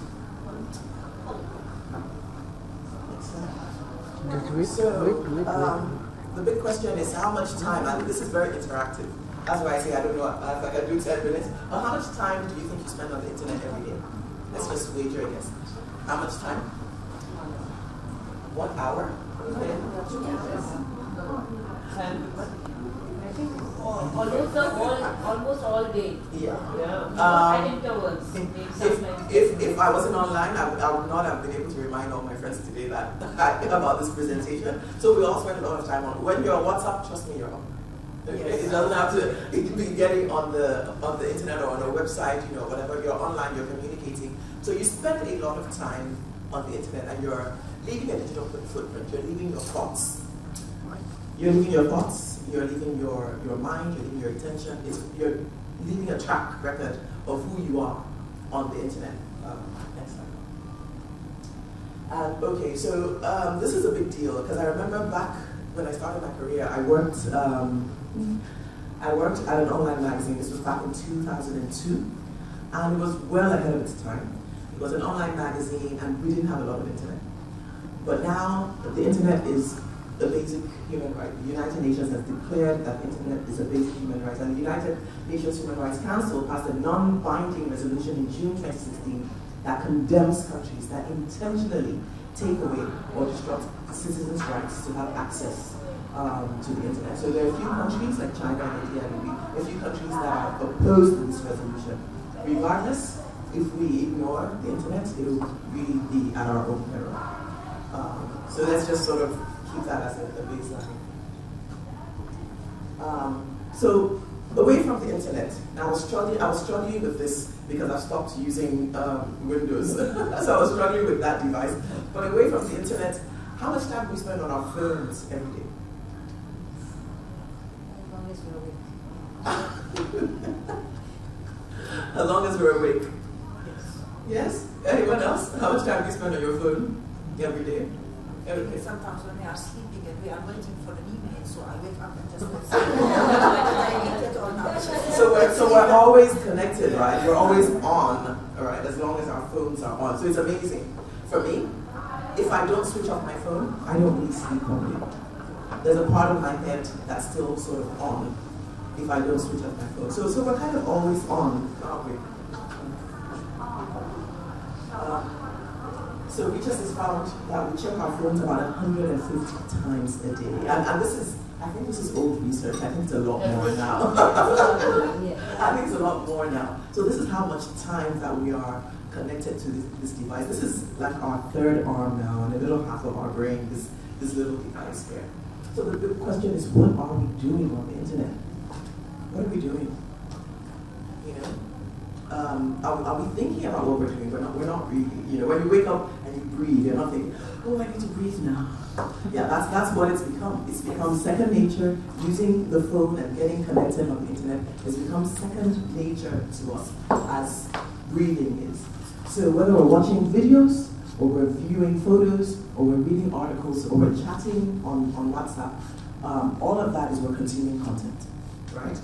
The big question is how much time, and this is very interactive. That's why I say I don't know if I can do 10 minutes. But how much time do you think you spend on the internet every day? Let's just wager a guess. How much time? 1 hour? Almost all day. Yeah. At intervals. If I wasn't online, I would not have been able to remind all my friends today that about this presentation. So we all spend a lot of time on. When you're on WhatsApp, trust me, you're on. Okay? Yes. It doesn't have to. It can be getting on the internet or on a website. Whatever. You're online. You're communicating. So you spend a lot of time on the internet, and you're leaving a digital footprint. You're leaving your thoughts. You're leaving your thoughts, you're leaving your mind, you're leaving your attention, you're leaving a track record of who you are on the internet. Next slide. Okay, so this is a big deal, because I remember back when I started my career, I worked at an online magazine. This was back in 2002, and it was well ahead of its time. It was an online magazine, and we didn't have a lot of internet. But now, the internet is a basic human right. The United Nations has declared that internet is a basic human right, and the United Nations Human Rights Council passed a non-binding resolution in June 2016 that condemns countries that intentionally take away or disrupt citizens' rights to have access to the internet. So there are a few countries like China and India, and a few countries that are opposed to this resolution. regardless, if we ignore the internet, it will really be at our own peril. So let's just sort of keep that as a baseline. So away from the internet, I was struggling with this because I've stopped using Windows. So I was struggling with that device. But away from the internet, how much time do we spend on our phones every day? As long as we're awake. Yes? Anyone else? How much time do you spend on your phone every day? Okay. Sometimes when we are sleeping and we are waiting for an email, so I wake up and just So we're always connected, right? We're always on, all right, as long as our phones are on. So it's amazing. For me, if I don't switch off my phone, I don't really sleep properly. There's a part of my head that's still sort of on if I don't switch off my phone. So we're kind of always on, aren't we? So research has found that we check our phones about 150 times a day. And this is, I think this is old research. I think it's a lot more now. I think it's a lot more now. So this is how much time that we are connected to this device. This is like our third arm now, and a little half of our brain, this little device here. So the big question is, what are we doing on the internet? What are we doing? You know? Are we thinking about what we're doing? We're not really. You know, when you wake up and you breathe, you're not thinking, oh, I need to breathe now. Yeah, that's what it's become. It's become second nature. Using the phone and getting connected on the internet has become second nature to us, as breathing is. So whether we're watching videos, or we're viewing photos, or we're reading articles, or we're chatting on WhatsApp, all of that is we're consuming content, right?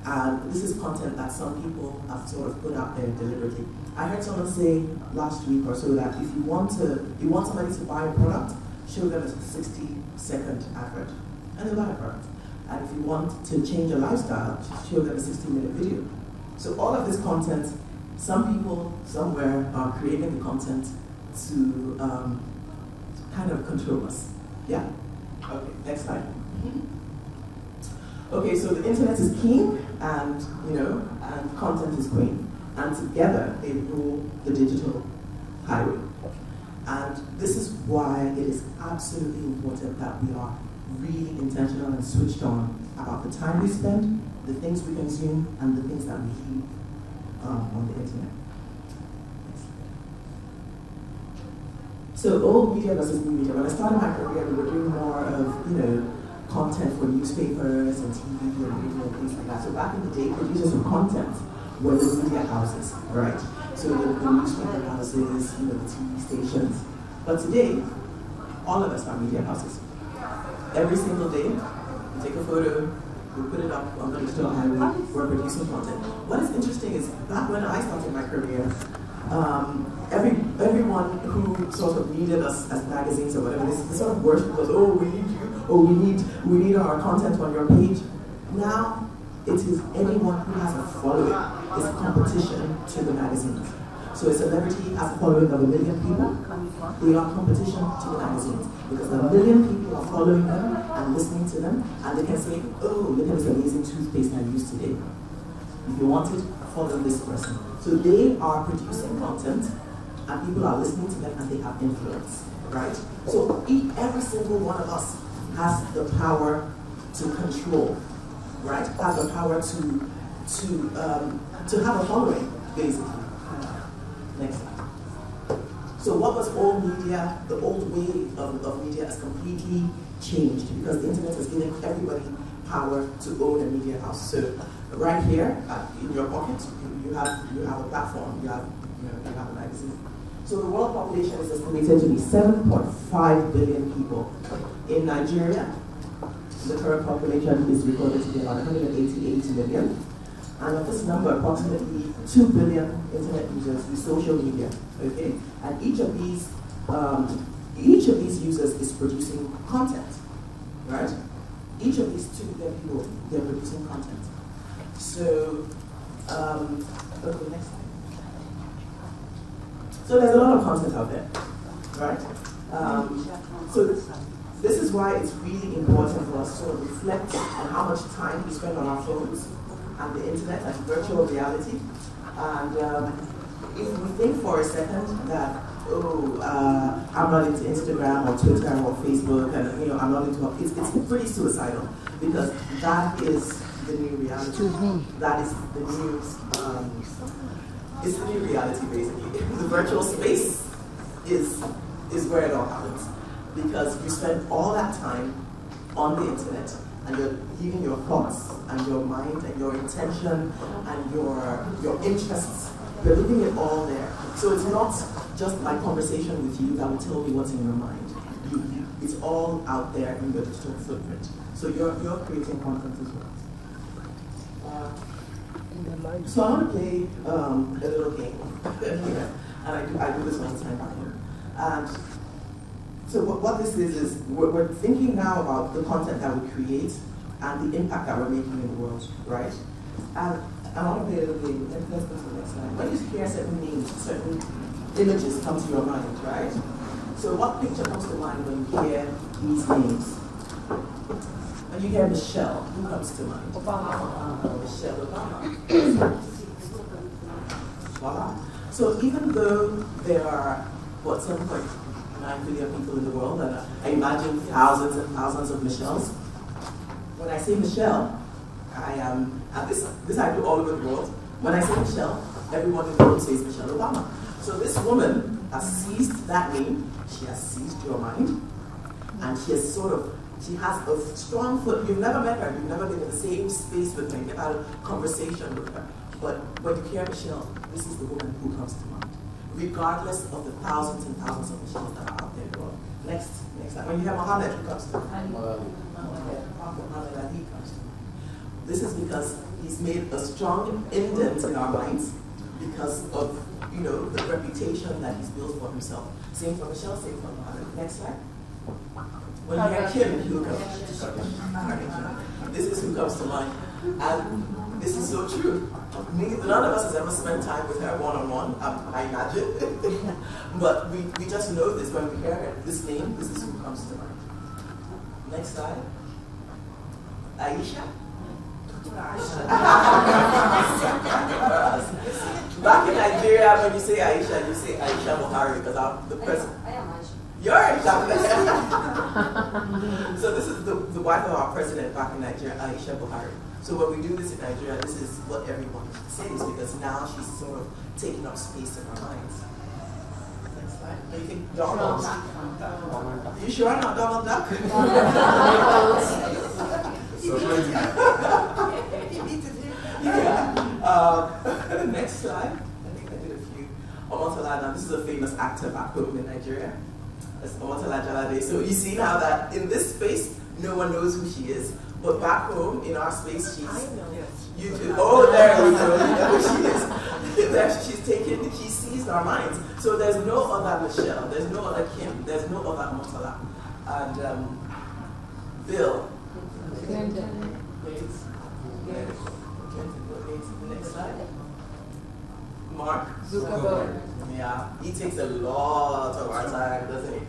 And this is content that some people have sort of put out there deliberately. I heard someone say last week or so that if you want somebody to buy a product, show them a 60-second advert, and they'll buy a product. And if you want to change a lifestyle, show them a 60-minute video. So all of this content, some people somewhere are creating the content to kind of control us. Yeah? Okay, next slide. Okay, so the internet is king, and and content is queen, and together they rule the digital highway. And this is why it is absolutely important that we are really intentional and switched on about the time we spend, the things we consume, and the things that we hear on the internet. So old media versus new media. When I started my career, we were doing more of content for newspapers and TV and radio and things like that. So back in the day, producers of content were the media houses, right? So the newspaper houses, the TV stations. But today, all of us are media houses. Every single day, we take a photo, we put it up on the digital highway, we're producing content. What is interesting is, back when I started my career, everyone who sort of needed us as magazines or whatever, they sort of worshipped us, oh, we need you, oh, we need our content on your page. Now, it is anyone who has a following is competition to the magazines. So a celebrity has a following of 1 million people, they are competition to the magazines. Because 1 million people are following them and listening to them, and they can say, oh, look at this amazing toothpaste I used today. If you want it, follow this person. So they are producing content, and people are listening to them, and they have influence, right? So every single one of us has the power to control, right? Has the power to have a following, basically. Next slide. So what was old media? The old way of media has completely changed because the internet has given everybody power to own a media house. So right here in your pocket, you have a platform. You have a magazine. So the world population is estimated to be 7.5 billion people. In Nigeria, the current population is recorded to be about 188 million. And of this number, approximately 2 billion internet users use social media. Okay, and each of these users is producing content, right? Each of these 2 billion people, they're producing content. So, go to the next slide. So there's a lot of content out there, right? So this is why it's really important for us to reflect on how much time we spend on our phones and the internet and virtual reality, And if we think for a second that, I'm not into Instagram or Twitter or Facebook, and I'm not into it's pretty suicidal, because that is the new reality. Excuse me. That is the new it's the new reality, basically. The virtual space is where it all happens, because you spend all that time on the internet, and you're leaving your thoughts and your mind and your intention and your interests. You're leaving it all there. So it's not just my conversation with you that will tell me what's in your mind. It's all out there in your digital footprint. So you're creating content as well. So I want to play a little game here, and I do this all the time back here. And so what this is we're thinking now about the content that we create and the impact that we're making in the world, right? And I want to play a little game. Let's go to the next slide. When you hear certain names, certain images come to your mind, right? So what picture comes to mind when you hear these names? When you hear Michelle, who comes to mind? Obama. Michelle Obama. Voila. So even though there are, 7.9 billion people in the world, and I imagine thousands and thousands of Michelles, when I say Michelle, I am, and this I do all over the world, when I say Michelle, everyone in the world says Michelle Obama. So this woman has seized that name, she has seized your mind, and she has a strong foot. You've never met her, you've never been in the same space with her, you've had a conversation with her. But when you hear Michelle, this is the woman who comes to mind, regardless of the thousands and thousands of Michelles that are out there in the world. Next slide. When you hear Mohammed, who comes to mind? Mohammed Ali comes to mind. This is because he's made a strong indent in our minds because of the reputation that he's built for himself. Same for Michelle, same for Mohammed. Next slide. When you hear Kim, who comes to mind? This is who comes to mind. And this is so true. None of us has ever spent time with her one-on-one, I imagine. But we just know this when we hear this name, this is who comes to mind. Next slide. Aisha. Back in Nigeria, when you say Aisha Buhari, because I'm the president. I am Aisha. You're Aisha. So this is the wife of our president back in Nigeria, Aisha Buhari. So when we do this in Nigeria, this is what everyone says, because now she's sort of taking up space in our minds. Next slide. Do you think Donald? Are you sure not Donald Duck? Next slide. I think I did a few. Omotola, now this is a famous actor back home in Nigeria. That's Omotola Jalade. So you see now that in this space, no one knows who she is. But back home, in our space, you do. Oh, there we go. You know who she is. She sees our minds. So there's no other Michelle, there's no other Kim, there's no other Omotola. And Bill. Clinton. Next slide. Mark Zuckerberg. Yeah, he takes a lot of our time, doesn't he?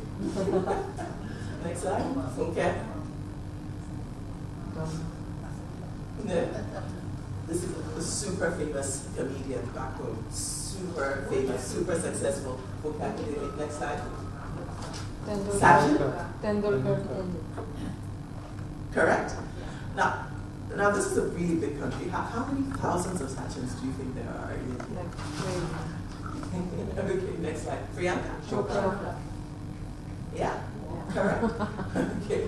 Next slide. Okay. No. This is a super famous comedian back home. Super famous, super successful. Okay, next slide. Tendulkar. Correct. Now this is a really big country. How many thousands of Sachins do you think there are in India? Okay, next slide. Priyanka? Chopra. Yeah, correct. Okay.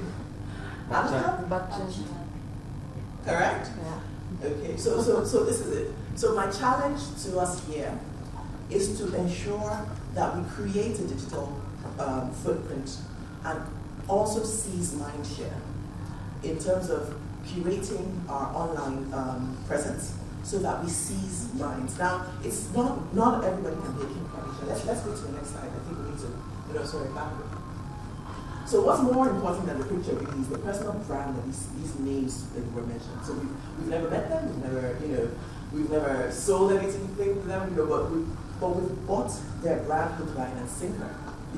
Correct? Yeah. Okay, so this is it. So my challenge to us here is to ensure that we create a digital footprint and also seize mind share in terms of curating our online presence so that we seize minds. Now, it's not everybody can be a Kim Kardashian. Let's go to the next slide. I think we need to, backward. So what's more important than the picture really is the personal brand that these names that were mentioned. So we've never met them, we've never sold anything with them, but we've bought their brand hook, line, and sinker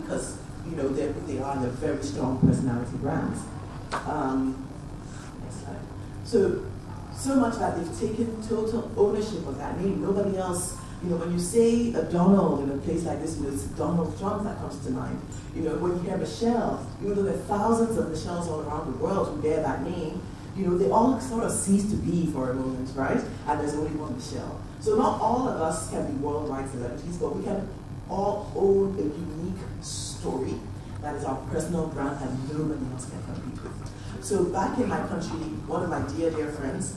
because they are very strong personality brands. Next slide. So much that they've taken total ownership of that name. Nobody else when you say a Donald in a place like this, it's Donald Trump that comes to mind. When you hear Michelle, even though there are thousands of Michelles all around the world who bear that name, they all sort of cease to be for a moment, right? And there's only one Michelle. So not all of us can be worldwide celebrities, but we can all own a unique story that is our personal brand and nobody else can compete with. So back in my country, one of my dear friends,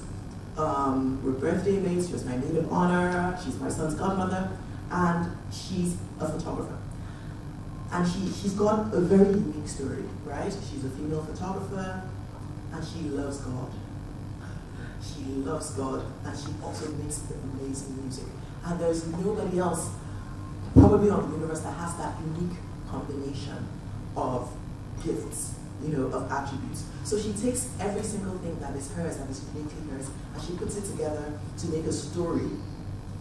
we're birthday mates, she was my maid of honor, she's my son's godmother, and she's a photographer. And she's got a very unique story, right? She's a female photographer, and she loves God. She loves God, and she also makes amazing music. And there's nobody else, probably on the universe, that has that unique combination of gifts, of attributes. So she takes every single thing that is hers, that is uniquely hers, and she puts it together to make a story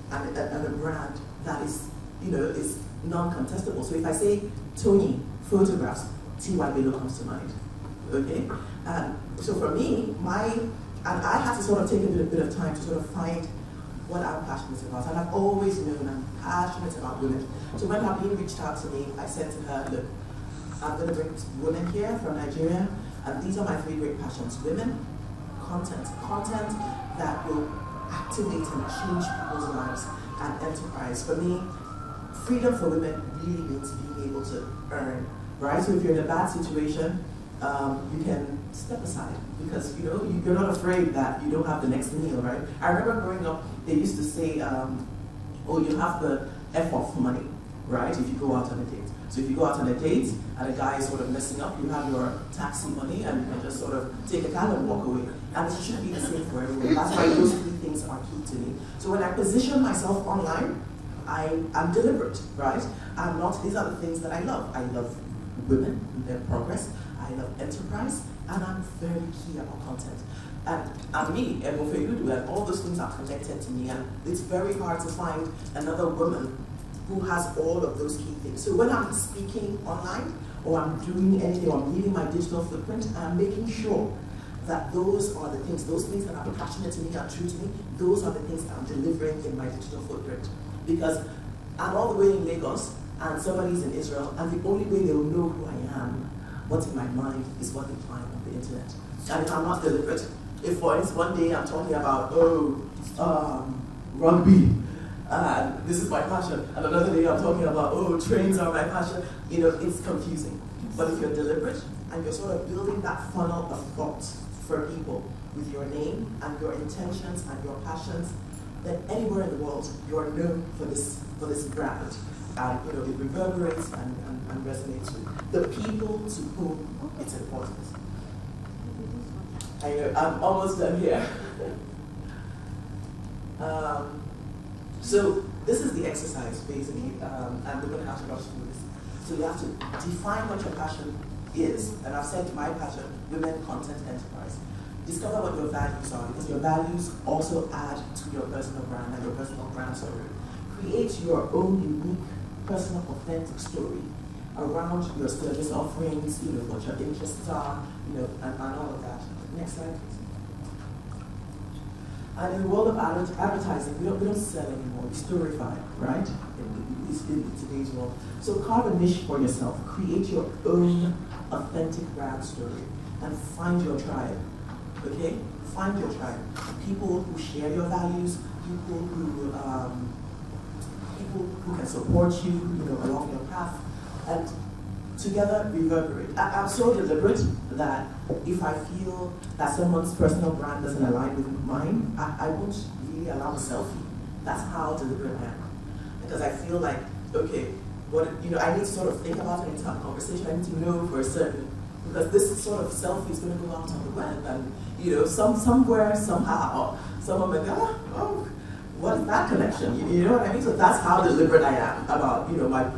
and a brand that is, is non-contestable. So if I say Tony photographs, T.Y. Bello comes to mind. Okay? So for me, and I had to sort of take a bit of time to sort of find what I'm passionate about. And I've always known I'm passionate about women. So when Habib reached out to me, I said to her, look, I'm going to bring women here from Nigeria, and these are my three great passions: women, content that will activate and change people's lives, and enterprise. For me, freedom for women really means being able to earn, right? So if you're in a bad situation, you can step aside because you're not afraid that you don't have the next meal, right? I remember growing up, they used to say, oh, you have the F off money, right? If you go out on a date. So if you go out on a date and a guy is sort of messing up, you have your taxi money and you can just sort of take a cab and walk away. And it should be the same for everyone. That's why those three things are key to me. So when I position myself online, I'm deliberate, right? These are the things that I love. I love women and their progress. I love enterprise, and I'm very key about content. And me, and and all those things are connected to me, and it's very hard to find another woman who has all of those key things. So when I'm speaking online, or I'm doing anything, or I'm leaving my digital footprint, I'm making sure that those are the things, those things that are passionate to me, are true to me, those are the things that I'm delivering in my digital footprint. Because I'm all the way in Lagos, and somebody's in Israel, and the only way they will know who I am, what's in my mind, is what they find on the internet. And if I'm not deliberate, if for instance one day I'm talking about, rugby, and this is my passion, and another day I'm talking about, trains are my passion, it's confusing. But if you're deliberate, and you're sort of building that funnel of thought for people with your name, and your intentions, and your passions, then anywhere in the world, you're known for this brand. And it reverberates and resonates with the people to whom it's important. I know, I'm almost done here. So this is the exercise, basically, and we're going to have to rush through this. So you have to define what your passion is, and I've said my passion, women, content, enterprise. Discover what your values are, because your values also add to your personal brand and your personal brand story. Create your own unique, personal, authentic story around your service offerings, what your interests are, and all of that. Next slide, please. And in the world of advertising, we don't sell anymore, we storify, right? In today's world. So carve a niche for yourself, create your own authentic brand story, and find your tribe. Okay? Find your tribe. People who share your values, people who can support you, along your path, and together reverberate. I'm so deliberate that if I feel that someone's personal brand doesn't align with mine, I won't really allow a selfie. That's how deliberate I am. Because I feel like, okay, I need to sort of think about it in a conversation. I need to know for a certain, because this sort of selfie is going to go out on the web, and somewhere, somehow, someone may go, oh, what is that connection? You know what I mean? So that's how deliberate I am about,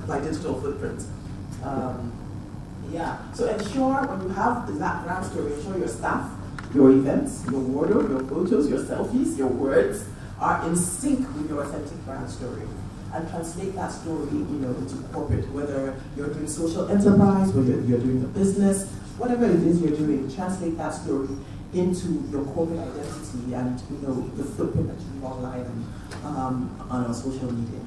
my digital footprint. So ensure when you have that brand story, ensure your staff, your events, your wardrobe, your photos, your selfies, your words are in sync with your authentic brand story. And translate that story, into corporate, whether you're doing social enterprise, whether you're doing a business, whatever it is you're doing, translate that story into your corporate identity and the footprint that you leave online and on social media.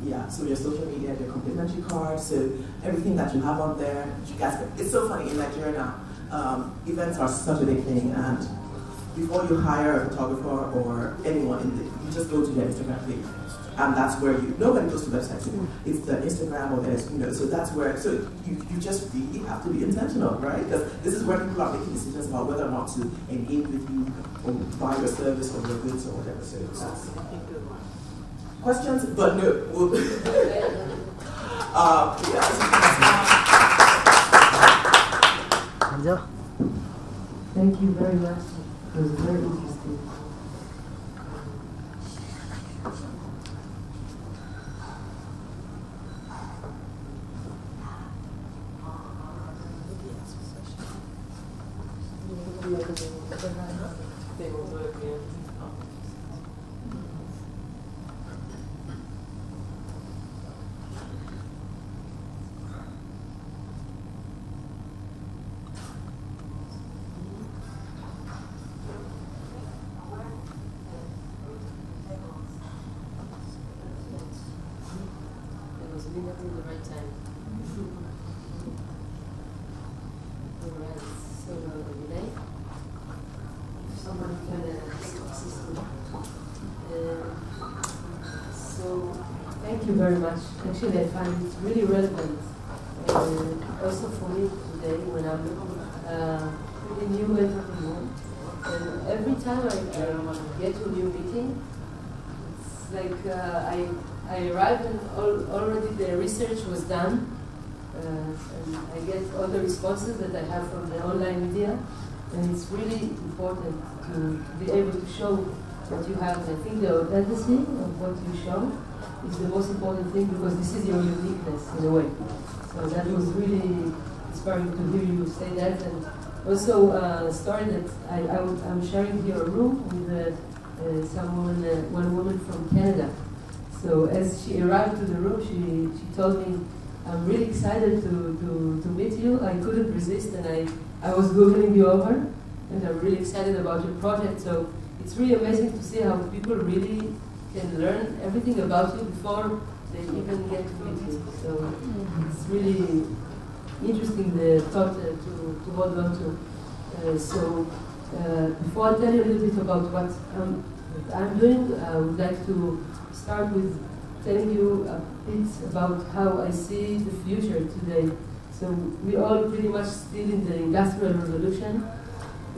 Yeah, so your social media, your complimentary cards, so everything that you have on there, you guys, it's so funny in Nigeria now. Events are such a big thing, and before you hire a photographer or anyone, you just go to their Instagram page. And that's where nobody goes to websites anymore. It's the Instagram or there's, so that's where, so you just really have to be intentional, right? Because this is where people are making decisions about whether or not to engage with you or buy your service or your goods or whatever. So that's questions, but no. We'll Thank you very much. It was very interesting. Thank you very much. Actually, I find it really relevant, also for me today when I'm pretty new entrepreneur. And every time I get to a new meeting, it's like I arrived and already the research was done, and I get all the responses that I have from the online media, and it's really important to be able to show what you have. And I think the authenticity of what you show is the most important thing, because this is your uniqueness in a way. So that was really inspiring to hear you say that. And also a story that I'm sharing here a room with one woman from Canada. So as she arrived to the room, she told me, I'm really excited to meet you. I couldn't resist, and I was Googling you over, and I'm really excited about your project. So it's really amazing to see how people really can learn everything about you before they even get to meet you. So it's really interesting, the thought to hold on to. So before I tell you a little bit about what I'm doing, I would like to start with telling you a bit about how I see the future today. So we all pretty much still in the Industrial Revolution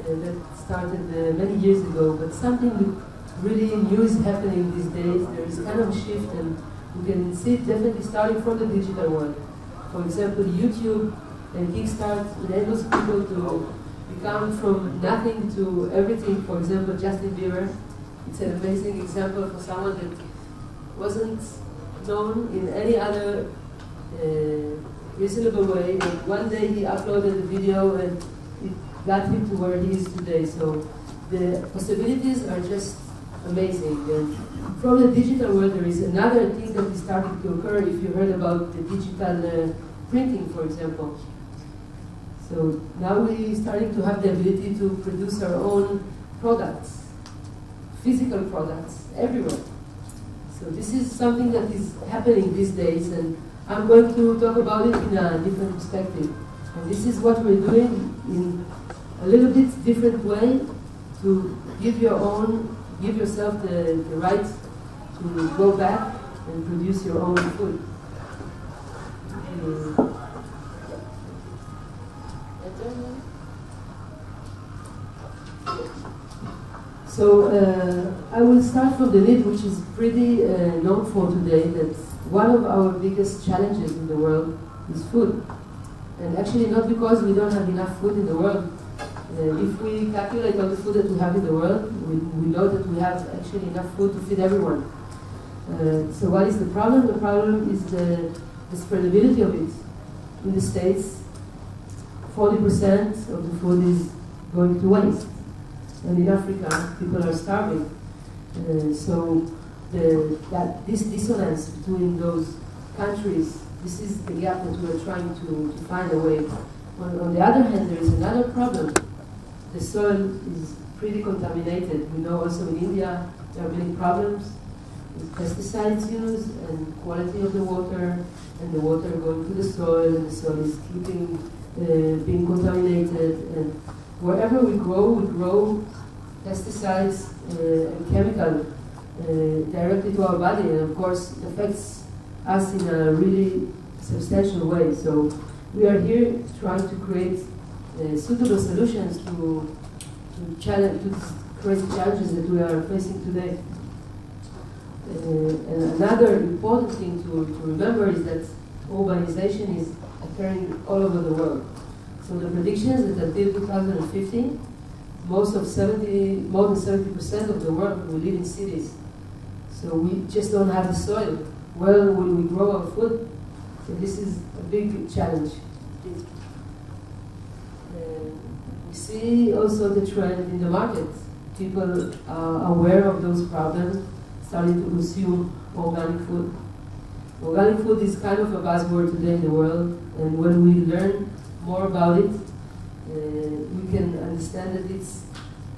that started many years ago, but something really new is happening these days. There is kind of a shift, and you can see it definitely starting from the digital world. For example, YouTube and Kickstart enables people to become from nothing to everything. For example, Justin Bieber, it's an amazing example for someone that wasn't known in any other reasonable way. And one day he uploaded a video and it got him to where he is today. So the possibilities are just amazing. And from the digital world, there is another thing that is starting to occur. If you heard about the digital printing, for example. So now we're starting to have the ability to produce our own products, physical products, everywhere. So this is something that is happening these days, and I'm going to talk about it in a different perspective. And this is what we're doing in a little bit different way to give yourself the right to go back and produce your own food. So I will start from the need, which is pretty known for today, that one of our biggest challenges in the world is food. And actually not because we don't have enough food in the world. If we calculate all the food that we have in the world, we know that we have actually enough food to feed everyone. So what is the problem? The problem is the spreadability of it. In the States, 40% of the food is going to waste. And in Africa, people are starving. So this dissonance between those countries, this is the gap that we're trying to find a way. On the other hand, there is another problem. The soil is pretty contaminated. We know also in India there are many problems with pesticides used and quality of the water, and the water going to the soil, and the soil is being contaminated. And wherever we grow pesticides and chemical directly to our body, and of course it affects us in a really substantial way. So we are here trying to create suitable solutions to these crazy challenges that we are facing today. And another important thing to remember is that urbanization is occurring all over the world. So the prediction is that until 2050, more than 70% of the world will live in cities. So we just don't have the soil. Where will we grow our food? So this is a big challenge. We see also the trend in the market. People are aware of those problems, starting to consume organic food. Organic food is kind of a buzzword today in the world, and when we learn more about it, we can understand that it's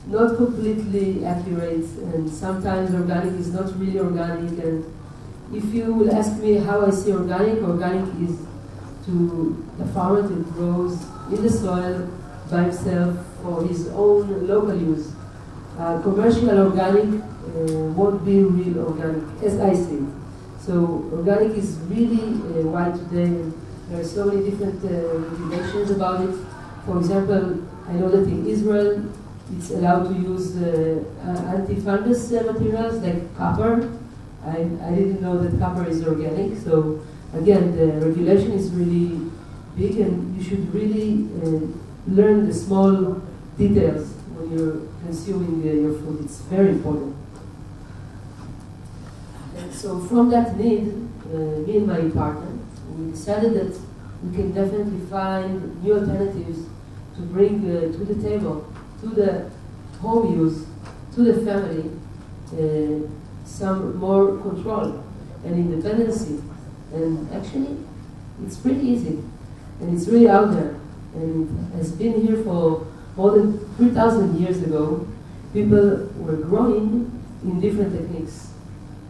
not completely accurate, and sometimes organic is not really organic. And if you will ask me how I see organic is to a farmer that grows in the soil by himself for his own local use. Commercial organic won't be real organic, as I see it. So organic is really wide today, and there are so many different regulations about it. For example, I know that in Israel it's allowed to use anti-fungus materials like copper. I didn't know that copper is organic. So again, the regulation is really big, and you should really learn the small details when you're consuming your food. It's very important. And so from that need, me and my partner, we decided that we can definitely find new alternatives to bring to the table, to the home use, to the family, some more control and independency. And actually, it's pretty easy, and it's really out there, and it has been here for more than 3,000 years ago. People were growing in different techniques.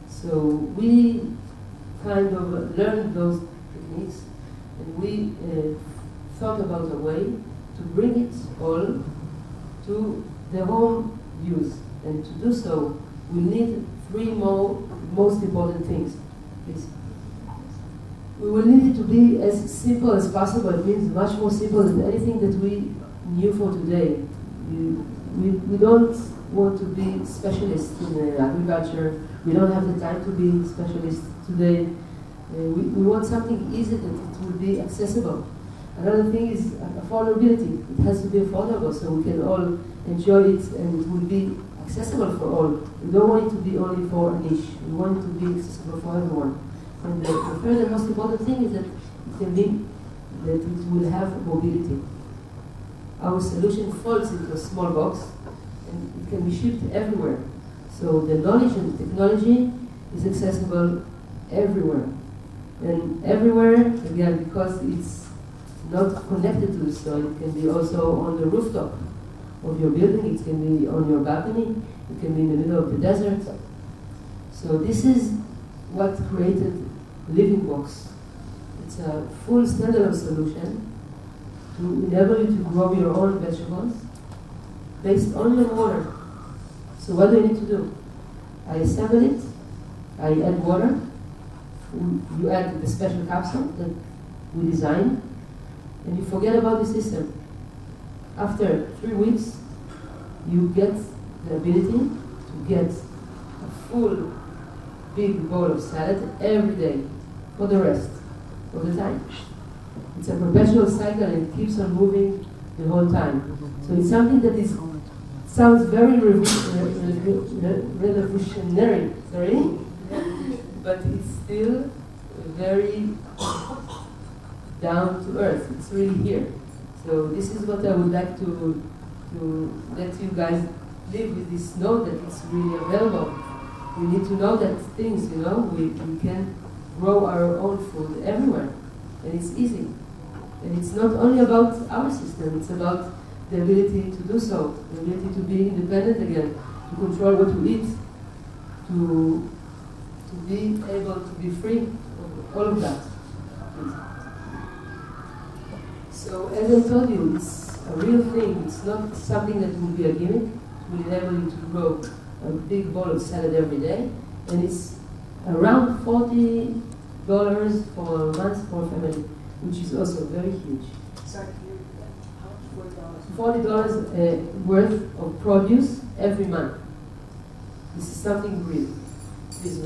So we kind of learned those techniques, and we thought about a way to bring it all to the home use. And to do so, we need three most important things. Please. We will need it to be as simple as possible. It means much more simple than anything that we knew for today. We don't want to be specialists in agriculture. We don't have the time to be specialists today. We want something easy that it will be accessible. Another thing is affordability. It has to be affordable so we can all enjoy it, and it will be accessible for all. We don't want it to be only for a niche. We want it to be accessible for everyone. And the third and most important thing is that it will have mobility. Our solution falls into a small box, and it can be shipped everywhere. So the knowledge and the technology is accessible everywhere. And everywhere, again, because it's not connected to the soil, it can be also on the rooftop of your building, it can be on your balcony, it can be in the middle of the desert. So this is what created Living Box. It's a full standalone solution to enable you to grow your own vegetables based only on water. So what do you need to do? I assemble it, I add water, you add the special capsule that we designed, and you forget about the system. After 3 weeks, you get the ability to get a full big bowl of salad every day for the rest of the time. It's a perpetual cycle, and it keeps on moving the whole time. So it's something that sounds very revolutionary, sorry, but it's still very down to earth. It's really here. So this is what I would like to let you guys live with, this note that it's really available. We need to know that things, we can grow our own food everywhere, and it's easy. And it's not only about our system, it's about the ability to do so, the ability to be independent again, to control what we eat, to be able to be free of all of that. So as I told you, it's a real thing. It's not something that will be a gimmick. It will enable you to grow a big bowl of salad every day, and it's around $40 for a month for a family, which is also very huge. Sorry, $40 worth of produce every month. This is something real. This I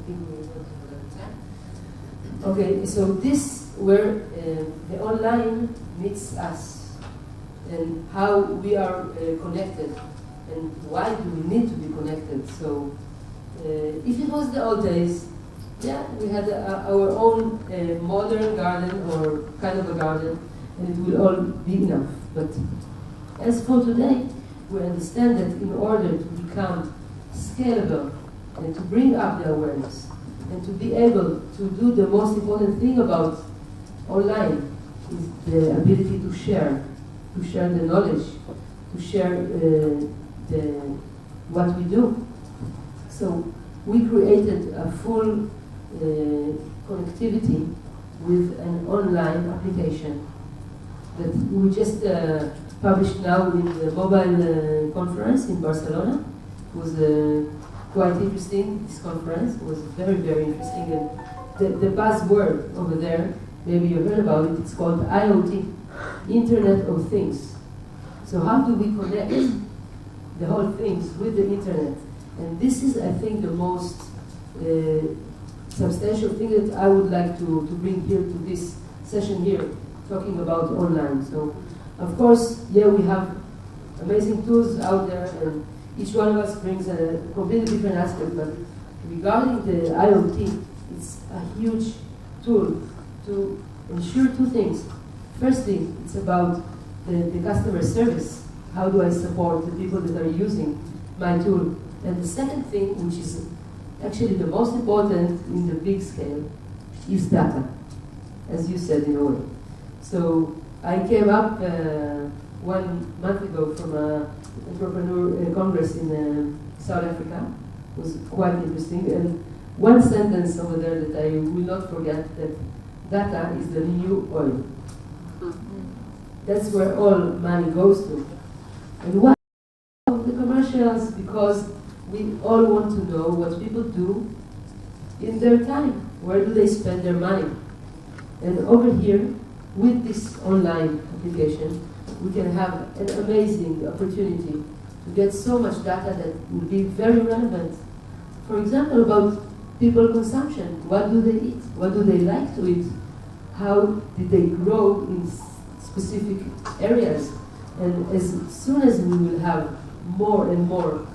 think we will talk about that. Okay, so this where the online meets us, and how we are connected, and why do we need to be connected. So if it was the old days, yeah, we had our own modern garden, or kind of a garden, and it will all be enough. But as for today, we understand that in order to become scalable and to bring up the awareness and to be able to do the most important thing about online is the ability to share the knowledge, to share what we do. So we created a full connectivity with an online application that we just published now in the mobile conference in Barcelona. It was quite interesting. This conference was very, very interesting. And the buzzword over there, maybe you heard about it, it's called IoT, Internet of Things. So how do we connect the whole things with the internet? And this is, I think, the most substantial thing that I would like to bring here to this session here, talking about online. So, of course, yeah, we have amazing tools out there, and each one of us brings a completely different aspect. But regarding the IoT, it's a huge tool to ensure two things. Firstly, it's about the customer service. How do I support the people that are using my tool? And the second thing, which is actually the most important in the big scale, is data, as you said in a way. So I came up 1 month ago from an entrepreneur congress in South Africa. It was quite interesting. And one sentence over there that I will not forget, that data is the new oil. That's where all money goes to. And why? The commercials, because we all want to know what people do in their time. Where do they spend their money? And over here, with this online application, we can have an amazing opportunity to get so much data that will be very relevant. For example, about people consumption. What do they eat? What do they like to eat? How did they grow in specific areas? And as soon as we will have more and more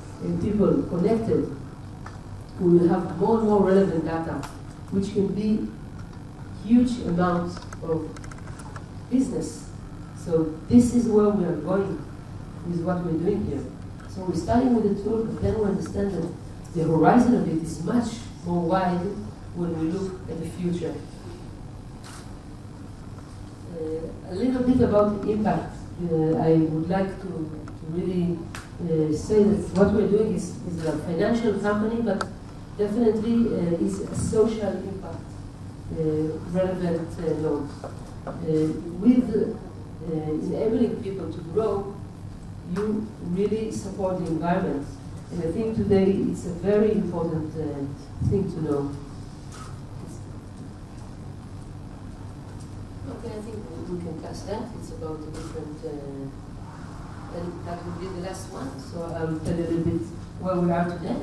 people connected, we will have more and more relevant data, which can be huge amounts of business. So this is where we are going with what we're doing here. So we're starting with the tool, but then we understand that the horizon of it is much more wide when we look at the future. A little bit about the impact. I would like to really say that what we're doing is a financial company, but definitely is a social impact relevant node. With enabling people to grow, you really support the environment. And I think today it's a very important thing to know. Okay, I think we can catch that. It's about a different, and that will be the last one. So I'll tell you a little bit where we are today.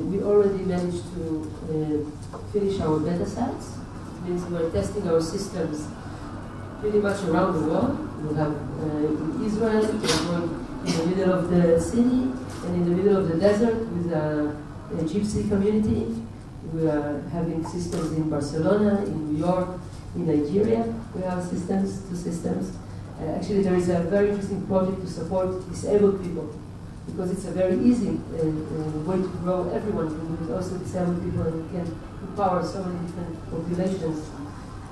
We already managed to finish our beta sites. It means we're testing our systems pretty much around the world. We have in Israel, we're in the middle of the city, and in the middle of the desert with a gypsy community. We are having systems in Barcelona, in New York, in Nigeria. We have systems, two systems. Actually, there is a very interesting project to support disabled people because it's a very easy way to grow. Everyone can do it, also disabled people, and we can empower so many different populations.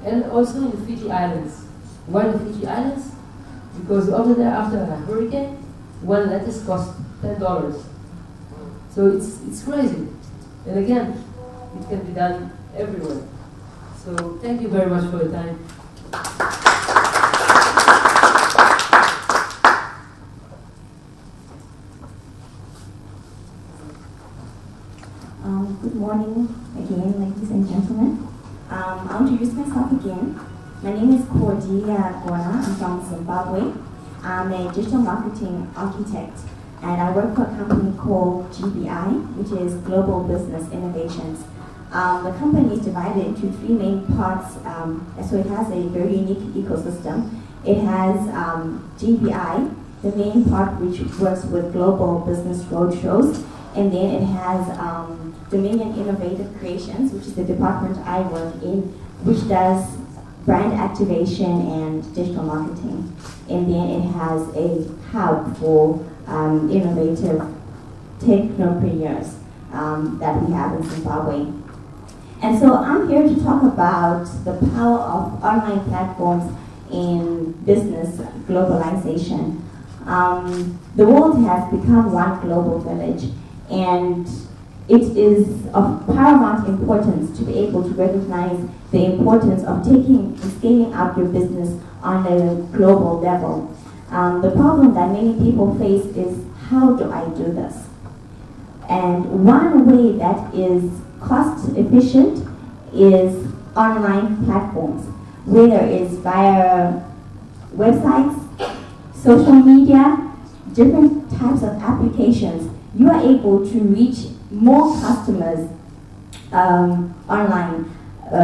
And also in the Fiji Islands. Why the Fiji Islands? Because over there, after a hurricane, one lettuce costs $10. So it's crazy. And again, it can be done everywhere. So thank you very much for your time. Good morning again, ladies and gentlemen. I'll introduce myself again. My name is Cordelia Gwana. I'm from Zimbabwe. I'm a digital marketing architect, and I work for a company called GBI, which is Global Business Innovations. The company is divided into three main parts, so it has a very unique ecosystem. It has GBI, the main part which works with global business roadshows, and then it has Dominion Innovative Creations, which is the department I work in, which does brand activation and digital marketing. And then it has a hub for innovative technopreneurs that we have in Zimbabwe. And so I'm here to talk about the power of online platforms in business globalization. The world has become one global village, and it is of paramount importance to be able to recognize the importance of taking and scaling up your business on a global level. The problem that many people face is, how do I do this? And one way that is cost efficient is online platforms, whether it's via websites, social media, different types of applications. You are able to reach more customers online.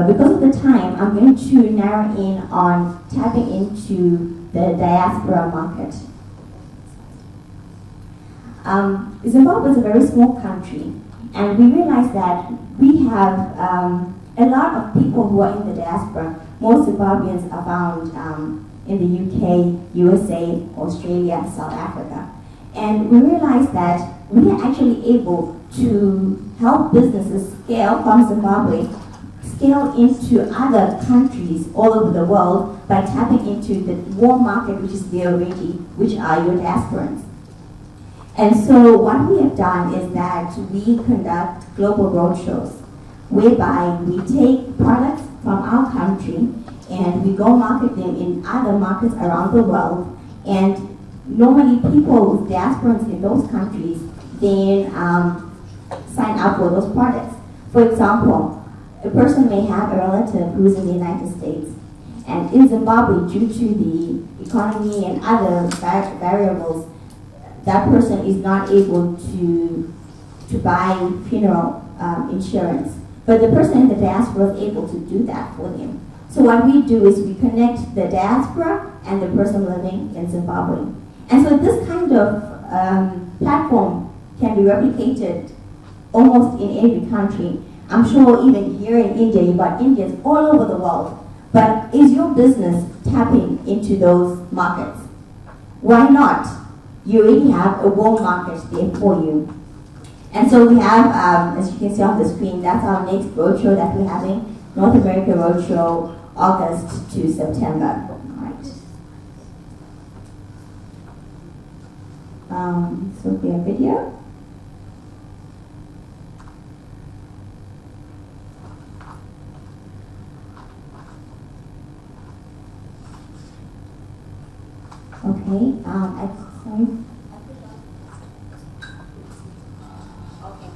Because of the time, I'm going to narrow in on tapping into the diaspora market. Zimbabwe is a very small country, and we realize that we have a lot of people who are in the diaspora. Most Zimbabweans are found in the UK, USA, Australia, South Africa. And we realize that we are actually able to help businesses scale from Zimbabwe, scale into other countries all over the world by tapping into the warm market which is there already, which are your diasporans. And so what we have done is that we conduct global roadshows, whereby we take products from our country and we go market them in other markets around the world. And normally people with diasporans in those countries then sign up for those products. For example, a person may have a relative who's in the United States, and in Zimbabwe, due to the economy and other variables, that person is not able to buy funeral insurance. But the person in the diaspora is able to do that for them. So what we do is we connect the diaspora and the person living in Zimbabwe. And so this kind of platform can be replicated almost in every country. I'm sure even here in India, you've got Indians all over the world. But is your business tapping into those markets? Why not? You already have a warm market there for you. And so we have, as you can see on the screen, that's our next roadshow that we're having, North America Roadshow, August to September. So we have video. Okay, sorry. Okay,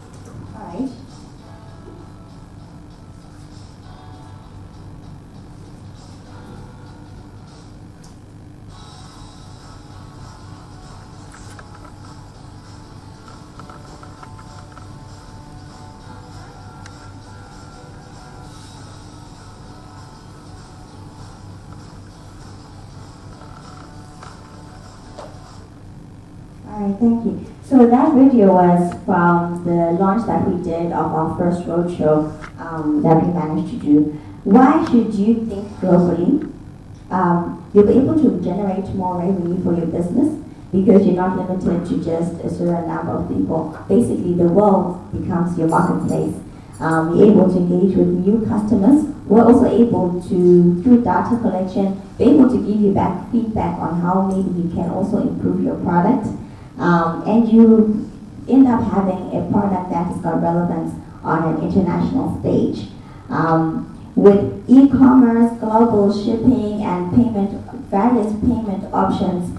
all right. Thank you. So that video was from the launch that we did of our first roadshow that we managed to do. Why should you think globally? You'll be able to generate more revenue for your business because you're not limited to just a certain number of people. Basically, the world becomes your marketplace. You're able to engage with new customers. We're also able to, through data collection, be able to give you back feedback on how maybe you can also improve your product. And you end up having a product that has got relevance on an international stage. With e-commerce, global shipping, and various payment options,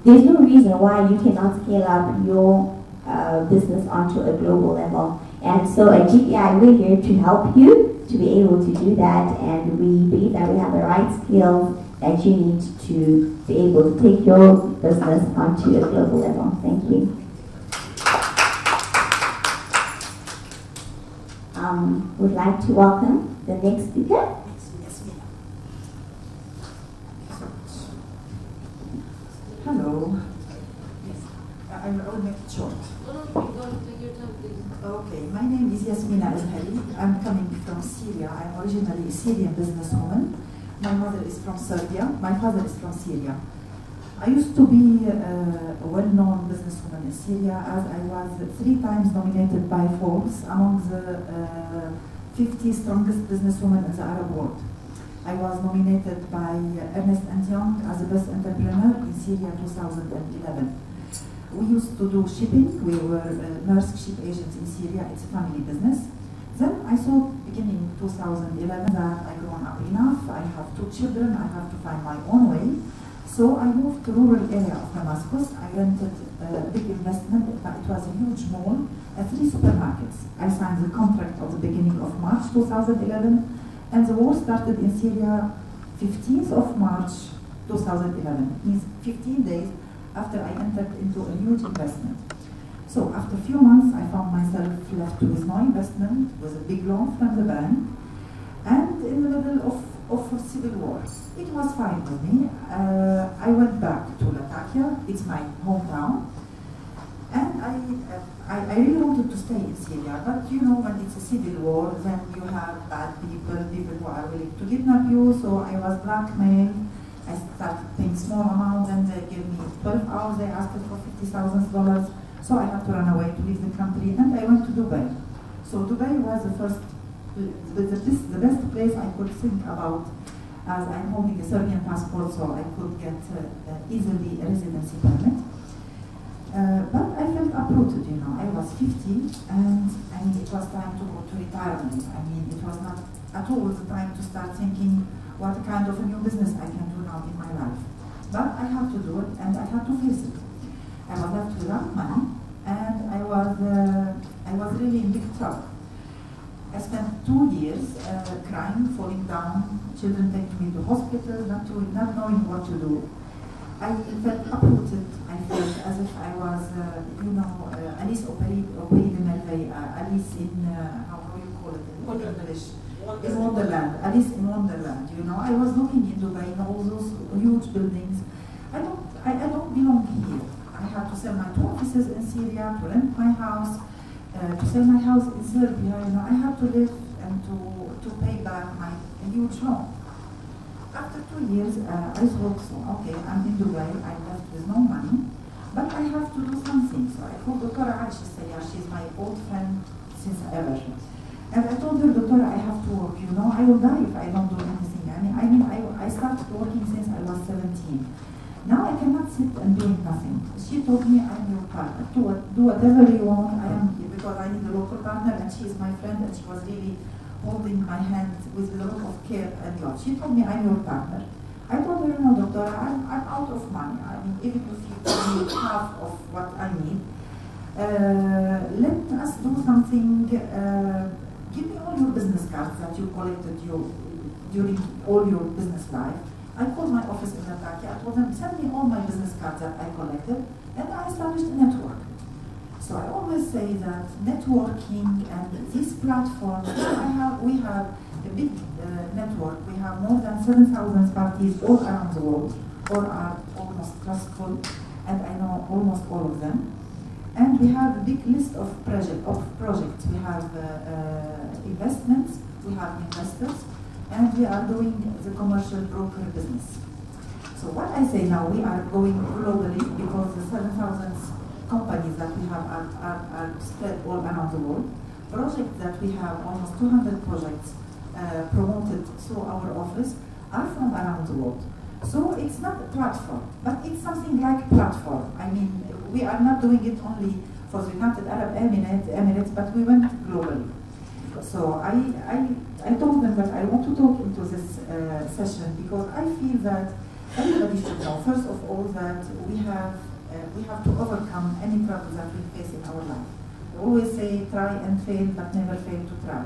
there's no reason why you cannot scale up your business onto a global level. And so at GPI, we're here to help you to be able to do that, and we believe that we have the right skills that you need to be able to take your business onto a global level. Thank you. Would like to welcome the next speaker. Hello. I will make it short. Okay, my name is Yasmina Azhari. I'm coming from Syria. I'm originally a Syrian businesswoman. My mother is from Serbia. My father is from Syria. I used to be a well-known businesswoman in Syria, as I was 3 times nominated by Forbes among the 50 strongest businesswomen in the Arab world. I was nominated by Ernst & Young as the best entrepreneur in Syria 2011. We used to do shipping. We were Maersk ship agents in Syria. It's a family business. Then I saw, beginning 2011, that I grown up enough. I have 2 children. I have to find my own way. So I moved to rural area of Damascus. I rented a big investment. It was a huge mall and 3 supermarkets. I signed the contract at the beginning of March 2011, and the war started in Syria 15th of March 2011. Means 15 days after I entered into a huge investment. So after a few months, I found myself left with no investment, with a big loan from the bank, and in the middle of a civil war. It was fine with me. I went back to Latakia. It's my hometown. And I really wanted to stay in Syria, but you know, when it's a civil war, then you have bad people who are willing to kidnap you. So I was blackmailed. I started paying small amounts, and they gave me 12 hours. They asked for $50,000. So I had to run away to leave the country, and I went to Dubai. So Dubai was the best place I could think about, as I'm holding a Serbian passport, so I could get easily a residency permit. But I felt uprooted, you know. I was 50, and I mean, it was time to go to retirement. I mean, it was not at all the time to start thinking what kind of a new business I can do now in my life. But I had to do it, and I had to face it. I was left without money, and I was really in big trouble. I spent 2 years crying, falling down, children taking me to hospital, not knowing what to do. I felt uprooted. I felt as if I was, Alice au Pays de Merveille, Alice in, how do you call it in English? In Wonderland, Alice in Wonderland, you know. I was looking in Dubai, in all those huge buildings. I don't belong here. I had to sell my 2 offices in Syria, to rent my house, to sell my house in Serbia. You know, I had to live and to pay back my huge loan. After 2 years, I thought, so, okay, I'm in Dubai, I'm left with no money, but I have to do something. So I called Dr. Aisha Sayar, she's my old friend since ever. And I told her, Doctor, I have to work, you know, I will die if I don't do anything. I started working since I was 17. Now I cannot sit and doing nothing. She told me, I'm your partner. Do whatever you want. I am, because I need a local partner, and she is my friend, and she was really holding my hand with a lot of care and love. She told me, I'm your partner. I told her, no, Doctor, I'm out of money. I mean, even if you give me half of what I need, let us do something. Give me all your business cards that you collected during all your business life. I called my office in Latakia. I told them, send me all my business cards that I collected, and I established a network. So I always say that networking and these platforms, we have a big network. We have more than 7,000 parties all around the world, all are almost trustful, and I know almost all of them. And we have a big list of projects. We have investments, we have investors, and we are doing the commercial broker business. So what I say now, we are going globally because the 7,000 companies that we have are spread all around the world. Projects that we have, almost 200 projects promoted through our office, are from around the world. So it's not a platform, but it's something like platform. I mean, we are not doing it only for the United Arab Emirates, but we went globally. So I told them that I want to talk into this session because I feel that everybody should know, first of all, that we have to overcome any problems that we face in our life. I always say try and fail, but never fail to try.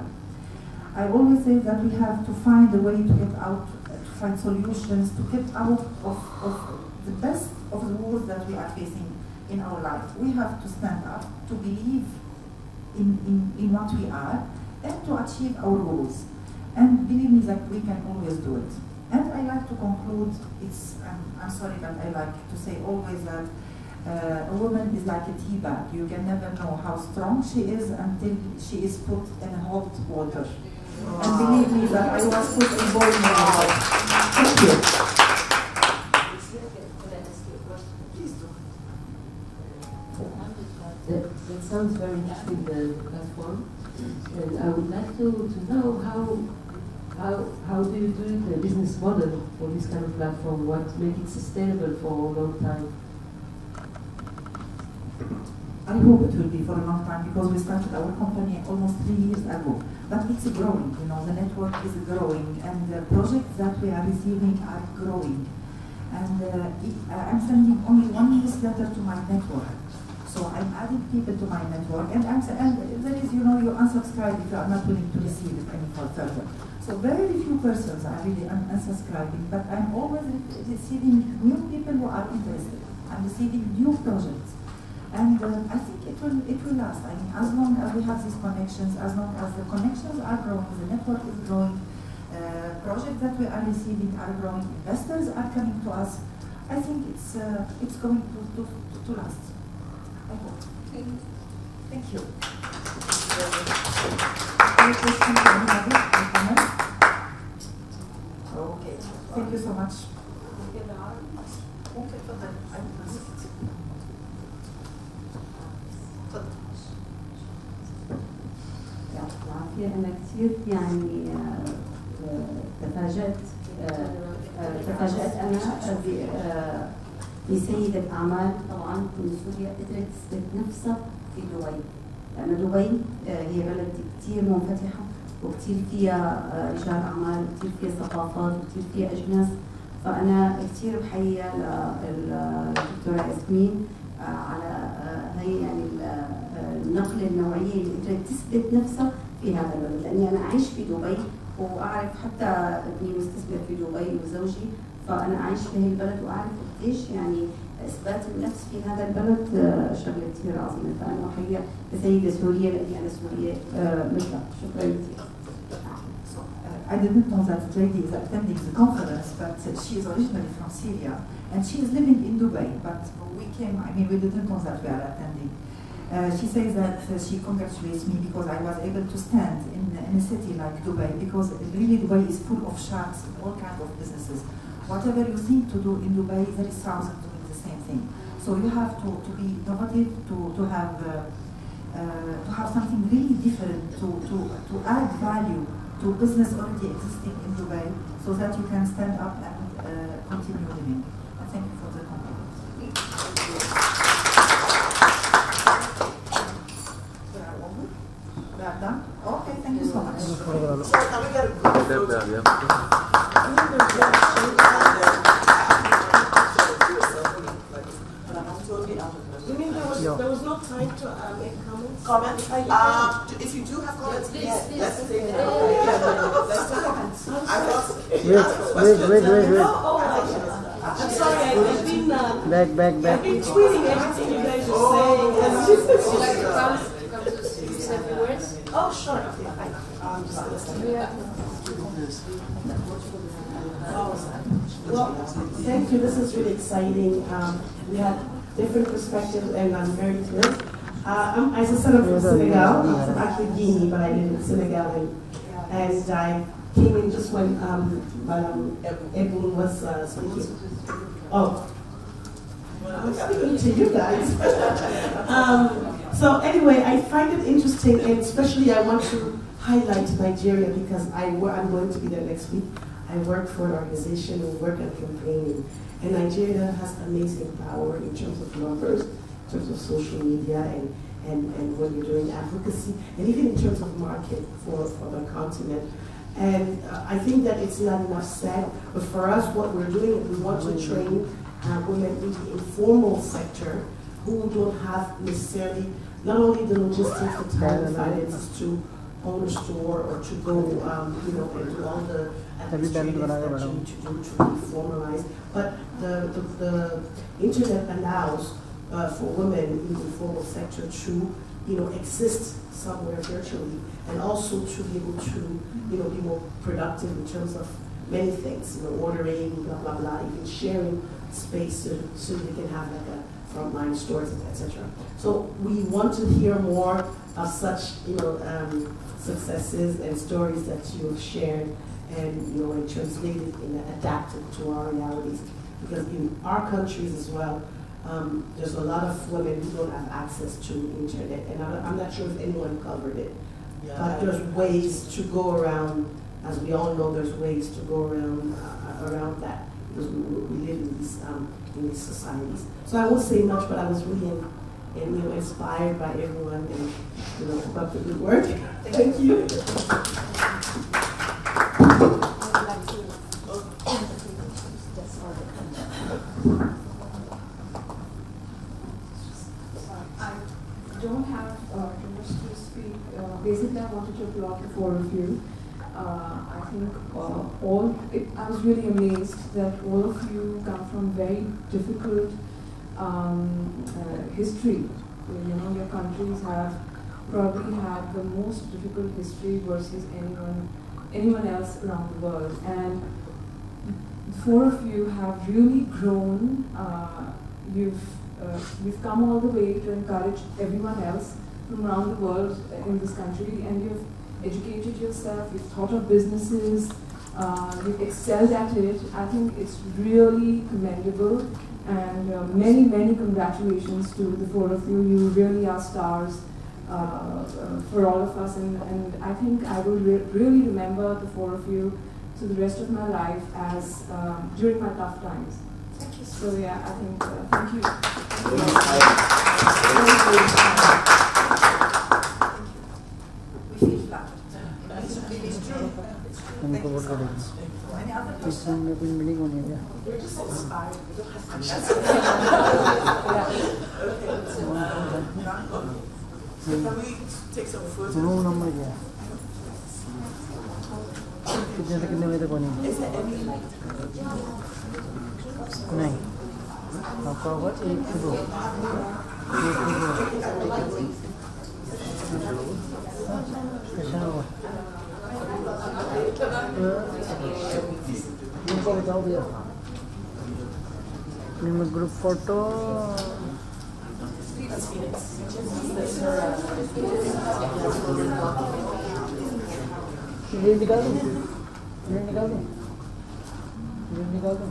I always say that we have to find a way to get out, to find solutions, to get out of the best of the wars that we are facing in our life. We have to stand up, to believe in what we are, and to achieve our goals. And believe me that we can always do it. And I like to conclude, I'm sorry, but I like to say always that a woman is like a tea bag. You can never know how strong she is until she is put in hot water. And believe me that I was put in boiling water. Thank you. That sounds very interesting, the platform. And I would like to know how do you do it, the business model for this kind of platform? What make it sustainable for a long time? I hope it will be for a long time because we started our company almost 3 years ago. But it's growing, you know, the network is growing and the projects that we are receiving are growing. And I'm sending only one newsletter to my network. So I'm adding people to my network and there is, you know, you unsubscribe if you are not willing to receive it any further. So very few persons are really unsubscribing, but I'm always receiving new people who are interested. I'm receiving new projects. And I think it will last. I mean, as long as we have these connections, as long as the connections are growing, the network is growing, projects that we are receiving are growing, investors are coming to us, I think it's going to last. I hope. Thank you. Any questions? Any comments? Okay. Thank you so much. أنا كثير يعني تفاجأت أنا بسيدة أعمال طبعا من سوريا قدرت تثبت نفسها في دبي، لأن دبي هي بلد كثير منفتحة وكثير فيها رجال أعمال وكثير فيها ثقافات وكثير فيها أجناس، فأنا كثير بحيّة للدكتورة ياسمين على هي يعني النقلة النوعية اللي قدرت تثبت نفسها في هذا البلد، لأني أنا أعيش في دبي وأعرف حتى ابني مستثمر في دبي وزوجي، فأنا أعيش في هذه البلد وأعرف قديش يعني إثبات النفس في هذا البلد شغلة كثير عظيمة، فأنا أحيي كسيدة سورية لأني أنا سورية مثلها. شكرا كثير. I didn't know that this lady is attending the conference, but she is originally from Syria and she is living in Dubai. But we came, I mean, we didn't know that we are attending. She says that she congratulates me because I was able to stand in a city like Dubai, because really Dubai is full of sharks in all kinds of businesses. Whatever you think to do in Dubai, there is thousands doing the same thing. So you have to be innovative, to have something really different, to add value to business already existing in Dubai, so that you can stand up and continue living. And thank you for the compliment. We are done? Okay, thank you so much. So now we got You mean there was no time to make comments? Comments? If you do have comments, yes, let's take it. Let's take comments. Wait. I'm sorry, I've been back. I've been tweeting everything you guys are saying. Would you like to come to say a few words? Oh, sure. I'm just listening. Well, thank you. This is really exciting. We had different perspectives, and I'm very thrilled. As a son of from Senegal, I'm from actually Guinea, but I live in Senegal, and I've came in just when Madam Ebon was speaking. Oh, I'm speaking to you guys. So anyway, I find it interesting, and especially I want to highlight Nigeria because I'm going to be there next week. I work for an organization and work on campaigning, and Nigeria has amazing power in terms of numbers, in terms of social media, and when you're doing advocacy, and even in terms of market for the continent. And I think that it's not enough said, but for us, what we're doing is we want to train women in the informal sector who don't have necessarily not only the logistics, the time, the finances to own a store or to go, and do all the administrative that you need to do to be formalized, but the internet allows for women in the informal sector to, exist somewhere virtually, and also to be able to, be more productive in terms of many things, ordering, blah blah blah, even sharing space so they can have like a frontline stores, etc. So we want to hear more of such, successes and stories that you have shared, and translated and adapted to our realities. Because in our countries as well, there's a lot of women who don't have access to internet, and I'm not sure if anyone covered it. Yeah. But there's ways to go around, as we all know, there's ways to go around that, because we live in these societies. So I won't say much, but I was really inspired by everyone, and keep up the good work. Thank you. I don't have too much to speak. Basically, I wanted to applaud the four of you. I think I was really amazed that all of you come from very difficult history. Your countries probably have the most difficult history versus anyone else around the world. And the four of you have really grown. You've come all the way to encourage everyone else from around the world in this country, and you've educated yourself, you've thought of businesses, you've excelled at it. I think it's really commendable, and many, many congratulations to the four of you. You really are stars for all of us, and I think I will really remember the four of you to the rest of my life as during my tough times. Thank you. So yeah, I think thank you. We feel flattered. It's true. Thank you so much. Any other questions? We're just inspired. We don't have to. So can we take some photos? Is there any नहीं आपका होगा एक से दो कैसा होगा इनको बताओ भैया में ग्रुप फोटो ये निकाल दो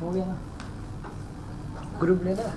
हो गया ना ग्रुप लेना